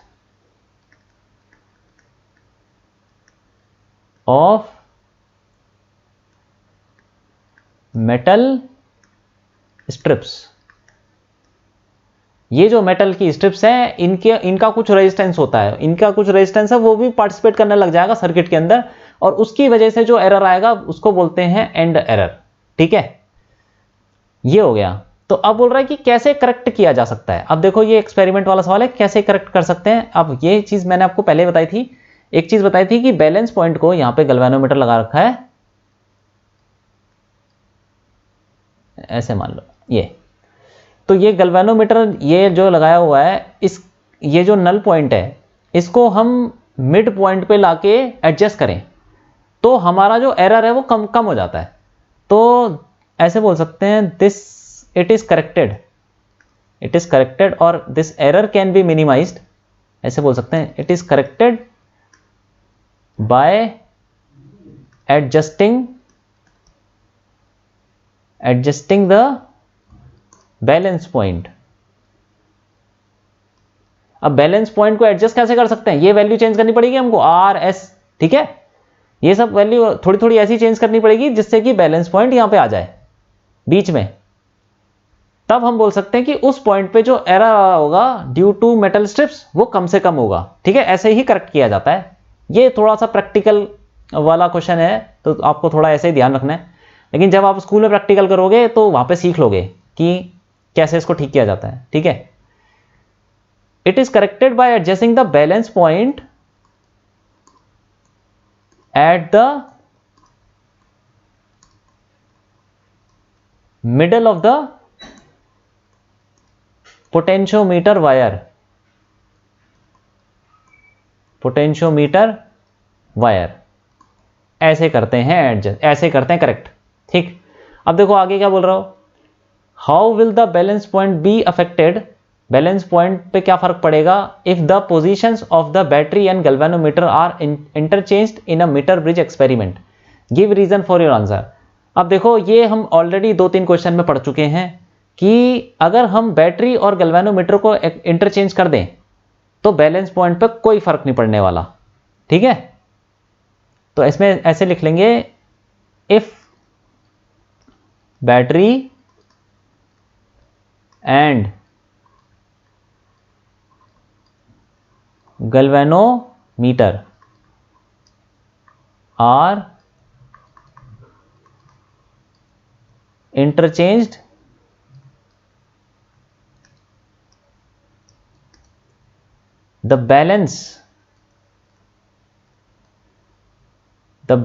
S1: of metal strips. ये जो मेटल की स्ट्रिप्स हैं इनका कुछ रेजिस्टेंस होता है, इनका कुछ रेजिस्टेंस है, वो भी पार्टिसिपेट करने लग जाएगा सर्किट के अंदर, और उसकी वजह से जो एरर आएगा उसको बोलते हैं एंड एरर। ठीक है, ये हो गया। तो अब बोल रहा है कि कैसे करेक्ट किया जा सकता है। अब देखो ये एक्सपेरिमेंट वाला सवाल है, कैसे करेक्ट कर सकते हैं। अब ये चीज मैंने आपको पहले बताई थी, एक चीज बताई थी कि बैलेंस पॉइंट को यहां पे गैल्वेनोमीटर लगा रखा है, ऐसे मान लो ये, तो ये गैल्वेनोमीटर ये जो लगाया हुआ है, ये जो नल पॉइंट है इसको हम मिड पॉइंट पे लाके एडजस्ट करें तो हमारा जो एरर है वो कम हो जाता है। तो ऐसे बोल सकते हैं दिस इट इज करेक्टेड और this error can be minimised. ऐसे बोल सकते हैं it is corrected bye adjusting the balance point. अब बैलेंस पॉइंट को एडजस्ट कैसे कर सकते हैं, ये वैल्यू चेंज करनी पड़ेगी हमको, आर एस। ठीक है, ये सब वैल्यू थोड़ी थोड़ी ऐसी चेंज करनी पड़ेगी जिससे कि बैलेंस पॉइंट यहां पे आ जाए बीच में। तब हम बोल सकते हैं कि उस पॉइंट पे जो एरर आ रहा होगा ड्यू टू मेटल स्ट्रिप्स वो कम से कम होगा। ठीक है, ऐसे ही करेक्ट किया जाता है। ये थोड़ा सा प्रैक्टिकल वाला क्वेश्चन है तो आपको थोड़ा ऐसे ही ध्यान रखना है, लेकिन जब आप स्कूल में प्रैक्टिकल करोगे तो वहां पे सीख लोगे कि कैसे इसको ठीक किया जाता है। ठीक है, it is corrected bye adjusting the balance point at the middle of the potentiometer wire. ऐसे करते हैं एडजस्ट, ऐसे करते हैं करेक्ट। ठीक, अब देखो आगे क्या बोल रहा हो, how will the balance point be affected. Balance point पे क्या फर्क पड़ेगा if the positions of the battery and galvanometer are interchanged in a meter bridge experiment, give reason for your answer. अब देखो ये हम ऑलरेडी 2-3 क्वेश्चन में पढ़ चुके हैं कि अगर हम बैटरी और गैल्वेनोमीटर को इंटरचेंज कर दें तो बैलेंस पॉइंट पे कोई फर्क नहीं पड़ने वाला। ठीक है, तो इसमें ऐसे लिख लेंगे, if battery and galvanometer are interchanged the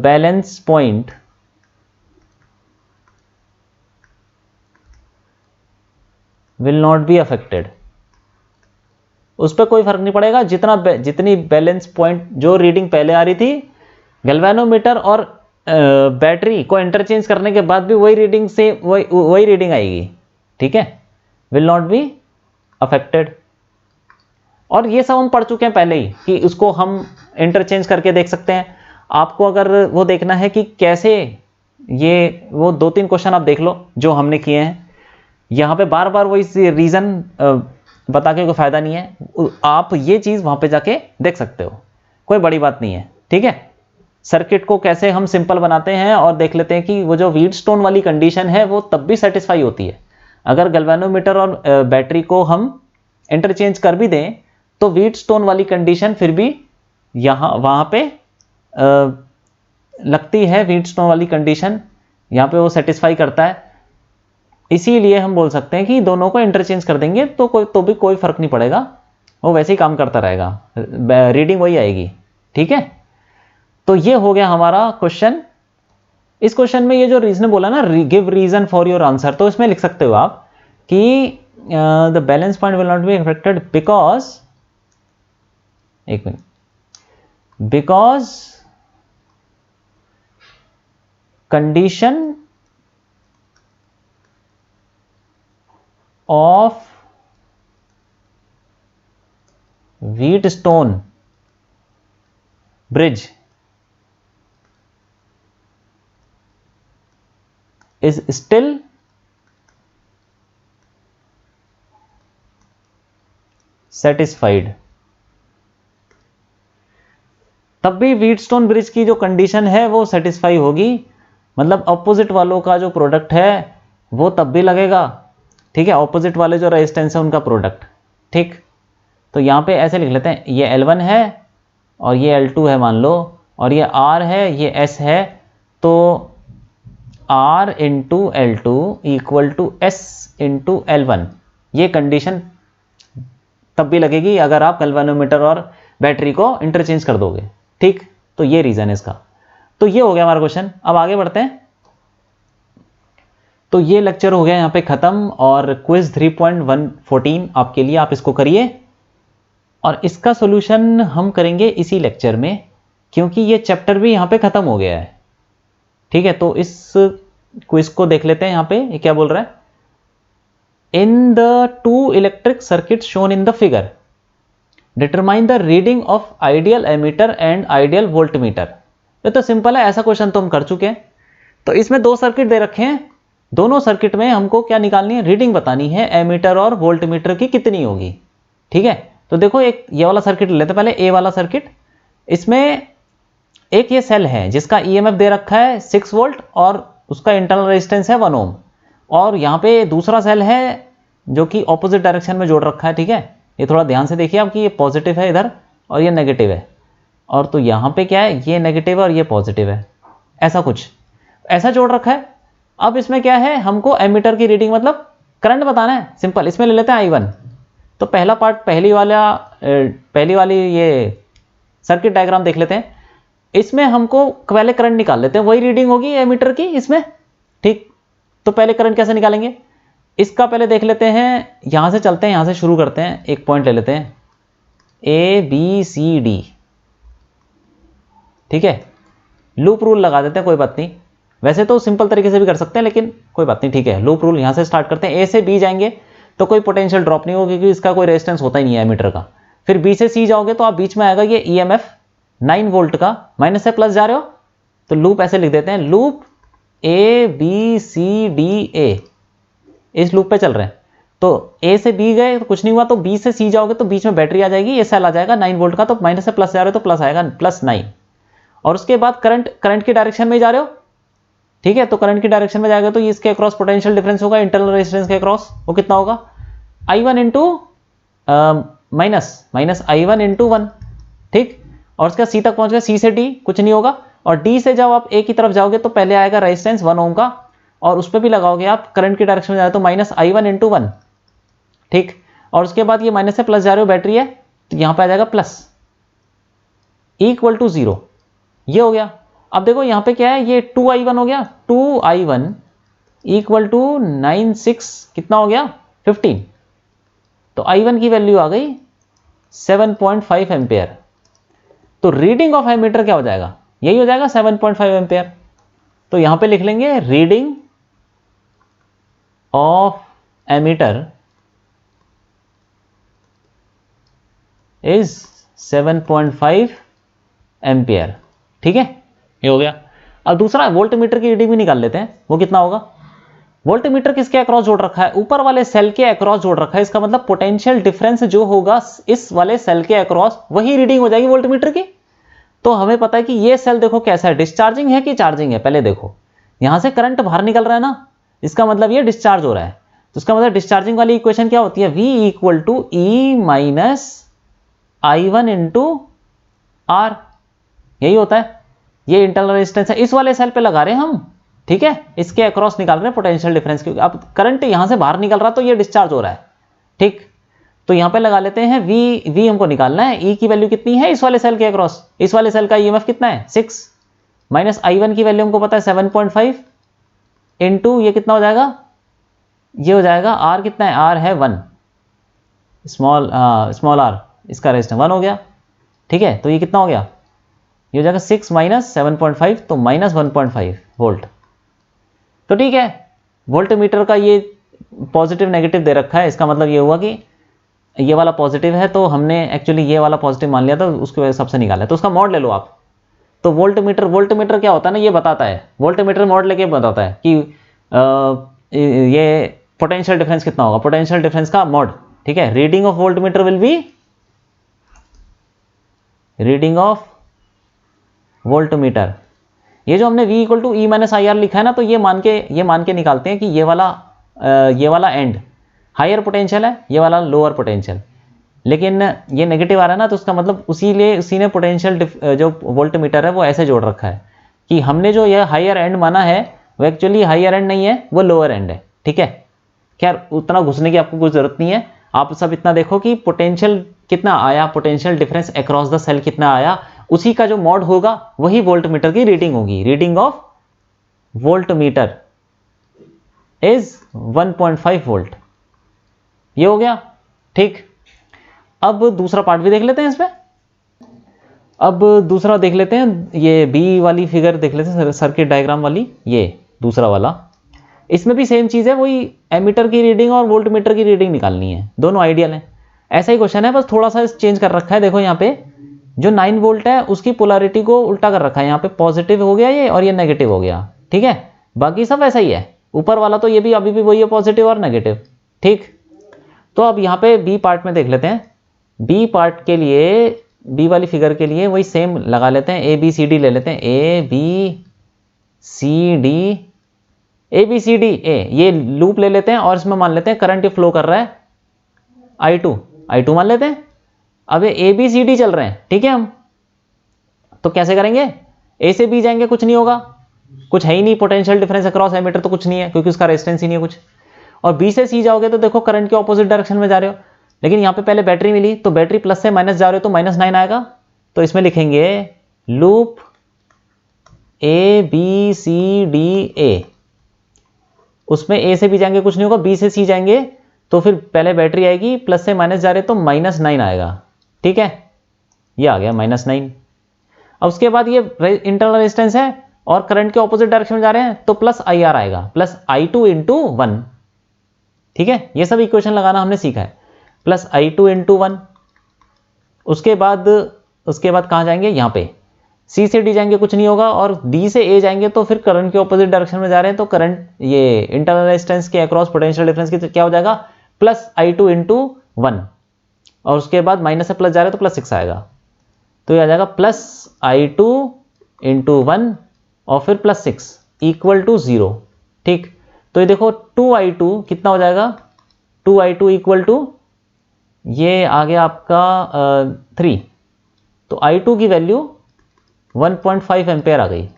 S1: balance point will not be affected। उस पर कोई फर्क नहीं पड़ेगा, जितनी बैलेंस पॉइंट जो रीडिंग पहले आ रही थी गैल्वेनोमीटर और बैटरी को इंटरचेंज करने के बाद भी वही रीडिंग से वही रीडिंग आएगी। ठीक है, विल नॉट बी अफेक्टेड। और ये सब हम पढ़ चुके हैं पहले ही कि उसको हम इंटरचेंज करके देख सकते हैं। आपको अगर वो देखना है कि कैसे, ये वो 2-3 क्वेश्चन आप देख लो जो हमने किए हैं। यहाँ पे बार बार वही रीजन बता के कोई फायदा नहीं है, आप ये चीज वहां पे जाके देख सकते हो, कोई बड़ी बात नहीं है। ठीक है, सर्किट को कैसे हम सिंपल बनाते हैं और देख लेते हैं कि वो जो व्हीटस्टोन वाली कंडीशन है वो तब भी सेटिस्फाई होती है। अगर गैल्वेनोमीटर और बैटरी को हम इंटरचेंज कर भी दें तो व्हीटस्टोन वाली कंडीशन फिर भी वहां पे लगती है। व्हीटस्टोन वाली कंडीशन यहाँ पे वो सेटिस्फाई करता है, इसीलिए हम बोल सकते हैं कि दोनों को इंटरचेंज कर देंगे तो भी कोई फर्क नहीं पड़ेगा वो वैसे ही काम करता रहेगा, रीडिंग वही आएगी। ठीक है, तो ये हो गया हमारा क्वेश्चन। इस क्वेश्चन में ये जो रीजन बोला ना, give reason for your answer, तो इसमें लिख सकते हो आप कि the balance point will not be affected because, एक मिनट, because condition of Wheatstone bridge is still satisfied। तब भी व्हीटस्टोन ब्रिज की जो कंडीशन है वो सेटिस्फाई होगी, मतलब अपोजिट वालों का जो प्रोडक्ट है वो तब भी लगेगा। ठीक है, ऑपोजिट वाले जो रेजिस्टेंस है उनका प्रोडक्ट। ठीक, तो यहां पे ऐसे लिख लेते हैं, ये L1 है और ये L2 है मान लो, और ये R है, ये S है, तो R into L2 equal to S into L1, ये कंडीशन तब भी लगेगी अगर आप गैल्वेनोमीटर और बैटरी को इंटरचेंज कर दोगे। ठीक, तो ये रीजन है इसका। तो ये हो गया हमारा क्वेश्चन। अब आगे बढ़ते हैं। तो ये लेक्चर हो गया यहाँ पे खत्म, और क्विज 3.114 आपके लिए, आप इसको करिए और इसका सॉल्यूशन हम करेंगे इसी लेक्चर में, क्योंकि ये चैप्टर भी यहाँ पे खत्म हो गया है। ठीक है, तो इस क्विज को देख लेते हैं। यहाँ पे ये क्या बोल रहा है, in the two electric circuit shown in the figure determine the reading of ideal ammeter and ideal voltmeter. ये तो सिंपल है, ऐसा क्वेश्चन तो हम कर चुके हैं। तो इसमें दो सर्किट दे रखे हैं, दोनों सर्किट में हमको क्या निकालनी है, रीडिंग बतानी है एमीटर और वोल्टमीटर की कितनी होगी। ठीक है, तो देखो एक ये वाला सर्किट लेते हैं पहले, ए वाला सर्किट। इसमें एक ये सेल है जिसका ईएमएफ दे रखा है 6 वोल्ट और उसका इंटरनल रेजिस्टेंस है 1 ओम, और यहाँ पे दूसरा सेल है जो कि ऑपोजिट डायरेक्शन में जोड़ रखा है। ठीक है, ये थोड़ा ध्यान से देखिए आप कि ये पॉजिटिव है इधर और ये नेगेटिव है, और तो यहाँ पे क्या है, ये नेगेटिव है और ये पॉजिटिव है, ऐसा कुछ ऐसा जोड़ रखा है। अब इसमें क्या है, हमको एमीटर की रीडिंग मतलब करंट बताना है। सिंपल, इसमें ले लेते हैं I1। तो पहला पार्ट, पहली वाली ये सर्किट डायग्राम देख लेते हैं। इसमें हमको पहले करंट निकाल लेते हैं, वही रीडिंग होगी एमीटर की इसमें। ठीक, तो पहले करंट कैसे निकालेंगे, इसका पहले देख लेते हैं। यहां से चलते हैं, यहां से शुरू करते हैं, एक पॉइंट ले लेते हैं ABCD। ठीक है, लूप रूल लगा देते हैं, कोई बात नहीं, वैसे तो सिंपल तरीके से भी कर सकते हैं लेकिन कोई बात नहीं। ठीक है, लूप रूल यहां से स्टार्ट करते हैं। A से B जाएंगे तो कोई पोटेंशियल ड्रॉप नहीं होगी क्योंकि इसका कोई रेजिस्टेंस होता ही नहीं है एमीटर का। फिर B से C जाओगे तो आप बीच में आएगा ये EMF 9 वोल्ट का, माइनस से प्लस जा रहे हो तो लूप ऐसे लिख देते हैं, लूप ABCDA, इस लूप पे चल रहे हैं। तो A से B गए तो कुछ नहीं हुआ, तो B से C जाओगे तो बीच में बैटरी आ जाएगी, ये सेल आ जाएगा 9 वोल्ट का, तो माइनस से प्लस जा रहे हो तो प्लस आएगा +9। और उसके बाद करंट की डायरेक्शन में जा रहे हो। ठीक है, तो करंट की डायरेक्शन में जाएगा तो ये इसके अक्रॉस पोटेंशियल डिफरेंस होगा इंटरनल रेजिस्टेंस के अक्रॉस, वो कितना होगा, I1 into minus I1 into 1। ठीक, और उसका C तक पहुंच गया, C से D कुछ नहीं होगा, और D से जब आप A की तरफ जाओगे तो पहले आएगा रेजिस्टेंस 1 ओम का, और उस पर भी लगाओगे आप करंट की डायरेक्शन में जा रहे हो तो माइनस I1 इंटू 1। ठीक, और उसके बाद ये माइनस से प्लस जा रहे हो, बैटरी है तो यहां पे आ जाएगा प्लस इक्वल टू 0। ये हो गया। अब देखो यहां पे क्या है, ये 2I1 हो गया, 2I1 इक्वल टू 96 कितना हो गया 15। तो I1 की वैल्यू आ गई 7.5 एम्पियर। तो रीडिंग ऑफ एमीटर क्या हो जाएगा, यही हो जाएगा 7.5 एम्पियर। तो यहां पे लिख लेंगे reading of ammeter is 7.5 ampere. ठीक है, ये हो गया। अब दूसरा वोल्टमीटर की रीडिंग भी निकाल लेते हैं, वो कितना होगा। वोल्टमीटर किसके अक्रॉस जोड़ रखा है, ऊपर वाले सेल के अक्रॉस जोड़ रखा है, इसका मतलब पोटेंशियल डिफरेंस जो होगा इस वाले सेल के अक्रॉस वही रीडिंग हो जाएगी वोल्टमीटर की। तो हमें पता है कि ये सेल देखो कैसा है, डिस्चार्जिंग है कि चार्जिंग है। पहले देखो यहां से करंट बाहर निकल रहा है ना, इसका मतलब ये डिस्चार्ज हो रहा है, तो इसका मतलब डिस्चार्जिंग वाली इक्वेशन क्या होती है, V equal to E minus I1 into R, यही होता है। ये इंटरनल रेजिस्टेंस है, इस वाले सेल पे लगा रहे हैं हम। ठीक है, इसके अक्रॉस निकाल रहे हैं पोटेंशियल डिफरेंस, क्योंकि अब करंट यहां से बाहर निकल रहा तो ये डिस्चार्ज हो रहा है। ठीक, तो यहाँ पे लगा लेते हैं V हमको निकालना है, E की वैल्यू कितनी है इस वाले सेल के अक्रॉस, इस वाले सेल का EMF कितना है 6, माइनस I1 की वैल्यू हमको पता है 7.5 इंटू ये कितना हो जाएगा, ये हो जाएगा R कितना है, R है 1, स्मॉल r, इसका रेजिस्टेंस 1 हो गया। ठीक है, तो ये कितना हो गया, ये हो जाएगा 6 माइनस 7.5, तो माइनस 1.5 वोल्ट। तो ठीक है, वोल्ट मीटर का ये पॉजिटिव नेगेटिव दे रखा है, इसका मतलब ये हुआ कि ये वाला पॉजिटिव है, तो हमने एक्चुअली ये वाला पॉजिटिव मान लिया था, उसके वजह से सबसे निकाला है। तो उसका मॉड ले लो आप। तो वोल्ट मीटर क्या होता है ना, ये बताता है, वोल्ट मीटर मॉड लेके बताता है कि ये पोटेंशियल डिफरेंस कितना होगा, पोटेंशियल डिफरेंस का मॉड। ठीक है, reading of volt meter will be reading of volt meter. ये जो हमने V equal to E minus I R लिखा है ना, तो ये मान के निकालते हैं कि ये वाला एंड हायर पोटेंशियल है, ये वाला लोअर पोटेंशियल, लेकिन ये नेगेटिव आ रहा है ना, तो उसका मतलब उसी ने पोटेंशियल जो वोल्ट मीटर है वो ऐसे जोड़ रखा है कि हमने जो ये हायर एंड माना है वो एक्चुअली हायर एंड नहीं है, वो लोअर एंड है। ठीक है, खैर उतना घुसने की आपको कोई जरूरत नहीं है, आप सब इतना देखो कि पोटेंशियल कितना आया, potential difference across the cell कितना आया, उसी का जो मॉड होगा वही वोल्ट मीटर की रीडिंग होगी। Reading of volt meter is 1.5 volt. ये हो गया। ठीक, अब दूसरा पार्ट भी देख लेते हैं इसमें। अब दूसरा देख लेते हैं, ये बी वाली फिगर देख लेते हैं, सर्किट डायग्राम वाली, ये दूसरा वाला। इसमें भी सेम चीज़ है, वही एमीटर की रीडिंग और वोल्ट मीटर की रीडिंग निकालनी है, दोनों आइडियल है। ऐसा ही क्वेश्चन है, बस थोड़ा सा चेंज कर रखा है। देखो यहाँ पे जो 9 वोल्ट है उसकी पोलैरिटी को उल्टा कर रखा है, यहाँ पे पॉजिटिव हो गया ये और ये नेगेटिव हो गया। ठीक है, बाकी सब ऐसा ही है, ऊपर वाला तो ये भी अभी भी वही है, पॉजिटिव और नेगेटिव। ठीक, तो अब यहाँ पे बी पार्ट में देख लेते हैं। बी पार्ट के लिए, बी वाली फिगर के लिए वही सेम लगा लेते हैं, ए बी सी डी ले लेते हैं, ए बी सी डी ए, ये लूप ले लेते हैं और इसमें मान लेते हैं करंट फ्लो कर रहा है I2 मान लेते हैं। अब ये ए बी सी डी चल रहे हैं। ठीक है, हम तो कैसे करेंगे, ए से बी जाएंगे, कुछ नहीं होगा, कुछ है ही नहीं, पोटेंशियल डिफरेंस अक्रॉस एमीटर तो कुछ नहीं है क्योंकि उसका रेजिस्टेंस ही नहीं है कुछ। और बी से सी जाओगे तो देखो करंट के ऑपोजिट डायरेक्शन में जा रहे हो, लेकिन यहाँ पे पहले बैटरी मिली तो बैटरी प्लस से माइनस जा रहे हो तो -9 आएगा। तो इसमें लिखेंगे loop A B C D A, उसमें ए से बी जाएंगे कुछ नहीं होगा, बी से सी जाएंगे तो फिर पहले बैटरी आएगी, प्लस से माइनस जा रहे तो -9 आएगा। ठीक है, ये आ गया -9। अब उसके बाद ये इंटरनल रेजिस्टेंस है और करंट के ऑपोजिट डायरेक्शन में जा रहे हैं तो प्लस IR आएगा, प्लस I2 इंटू 1। ठीक है, ये सब इक्वेशन लगाना हमने सीखा है, प्लस I2 इंटू 1। उसके बाद कहाँ जाएंगे, यहाँ पे C से D जाएंगे कुछ नहीं होगा, और D से A जाएंगे तो फिर करंट के ऑपोजिट डायरेक्शन में जा रहे हैं तो करंट, ये इंटरनल रेजिस्टेंस के अक्रॉस पोटेंशियल डिफरेंस की क्या हो जाएगा, प्लस I2 इंटू 1। और उसके बाद माइनस से प्लस जा रहे हैं तो +6 आएगा, तो ये आ जाएगा प्लस I2 इंटू 1 और फिर +6 इक्वल टू 0। ठीक, तो ये देखो 2I2 कितना हो जाएगा, 2I2 इक्वल टू, ये आ गया आपका 3, तो I2 की वैल्यू 1.5 एम्पेयर आ गई।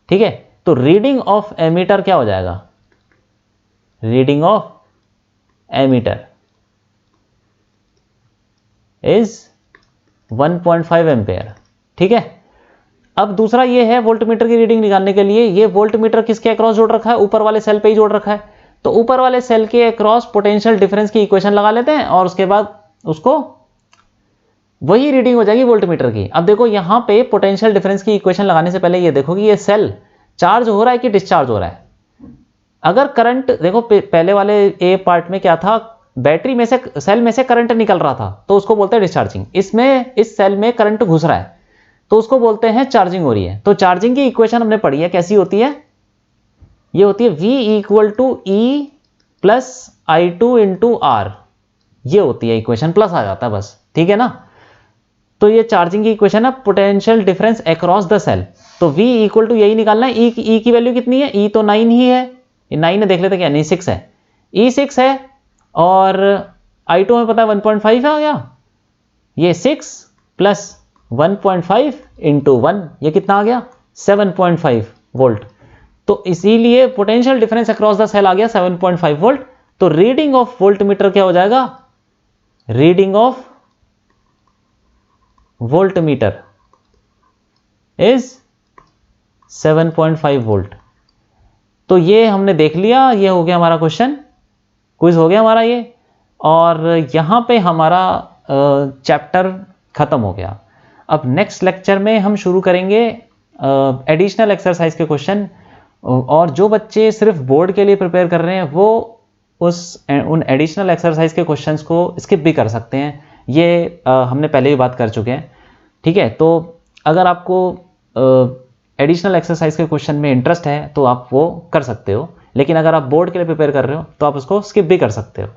S1: ठीक है, तो रीडिंग ऑफ एमीटर क्या हो जाएगा, reading of ammeter is 1.5 ampere. ठीक है, अब दूसरा ये है वोल्ट मीटर की रीडिंग निकालने के लिए, ये वोल्ट मीटर किसके अक्रॉस जोड़ रखा है, ऊपर वाले सेल पे ही जोड़ रखा है, तो ऊपर वाले सेल के अक्रॉस पोटेंशियल डिफरेंस की इक्वेशन लगा लेते हैं और उसके बाद उसको वही रीडिंग हो जाएगी वोल्ट मीटर की। अब देखो यहाँ पे पोटेंशियल डिफरेंस की इक्वेशन लगाने से पहले ये देखो कि ये सेल चार्ज हो रहा है कि डिस्चार्ज हो रहा है। अगर करंट देखो पहले वाले ए पार्ट में क्या था, बैटरी में से, सेल में से करंट निकल रहा था तो उसको बोलते हैं डिस्चार्जिंग। इसमें इस सेल में करंट घुस रहा है तो उसको बोलते हैं चार्जिंग हो रही है। तो चार्जिंग की इक्वेशन हमने पढ़ी है, कैसी होती है, ये होती है V equal to E plus I2 into R, ये होती है इक्वेशन, प्लस आ जाता है बस। ठीक है ना, तो ये चार्जिंग की इक्वेशन है, potential difference across the cell. तो V इक्वल टू यही निकालना है, E की वैल्यू कितनी है, E तो 9 ही है, ये 9 है, देख लेते क्या, नहीं 6 है, E 6 है और I2 में पता है 1.5 है, आ गया, ये 6 प्लस 1.5 इंटू 1, ये कितना आ गया 7.5 वोल्ट। तो इसीलिए potential difference across the cell आ गया 7.5 वोल्ट। तो रीडिंग ऑफ वोल्ट मीटर क्या हो जाएगा, reading of volt meter is 7.5 volt. तो ये हमने देख लिया, ये हो गया हमारा क्वेश्चन, क्विज हो गया हमारा ये, और यहां पे हमारा चैप्टर खत्म हो गया। अब नेक्स्ट लेक्चर में हम शुरू करेंगे एडिशनल एक्सरसाइज के क्वेश्चन, और जो बच्चे सिर्फ बोर्ड के लिए प्रिपेयर कर रहे हैं वो उन एडिशनल एक्सरसाइज के क्वेश्चंस को स्किप भी कर सकते हैं, ये हमने पहले ही बात कर चुके हैं। ठीक है, तो अगर आपको एडिशनल एक्सरसाइज के क्वेश्चन में इंटरेस्ट है तो आप वो कर सकते हो, लेकिन अगर आप बोर्ड के लिए प्रिपेयर कर रहे हो तो आप उसको स्किप भी कर सकते हो।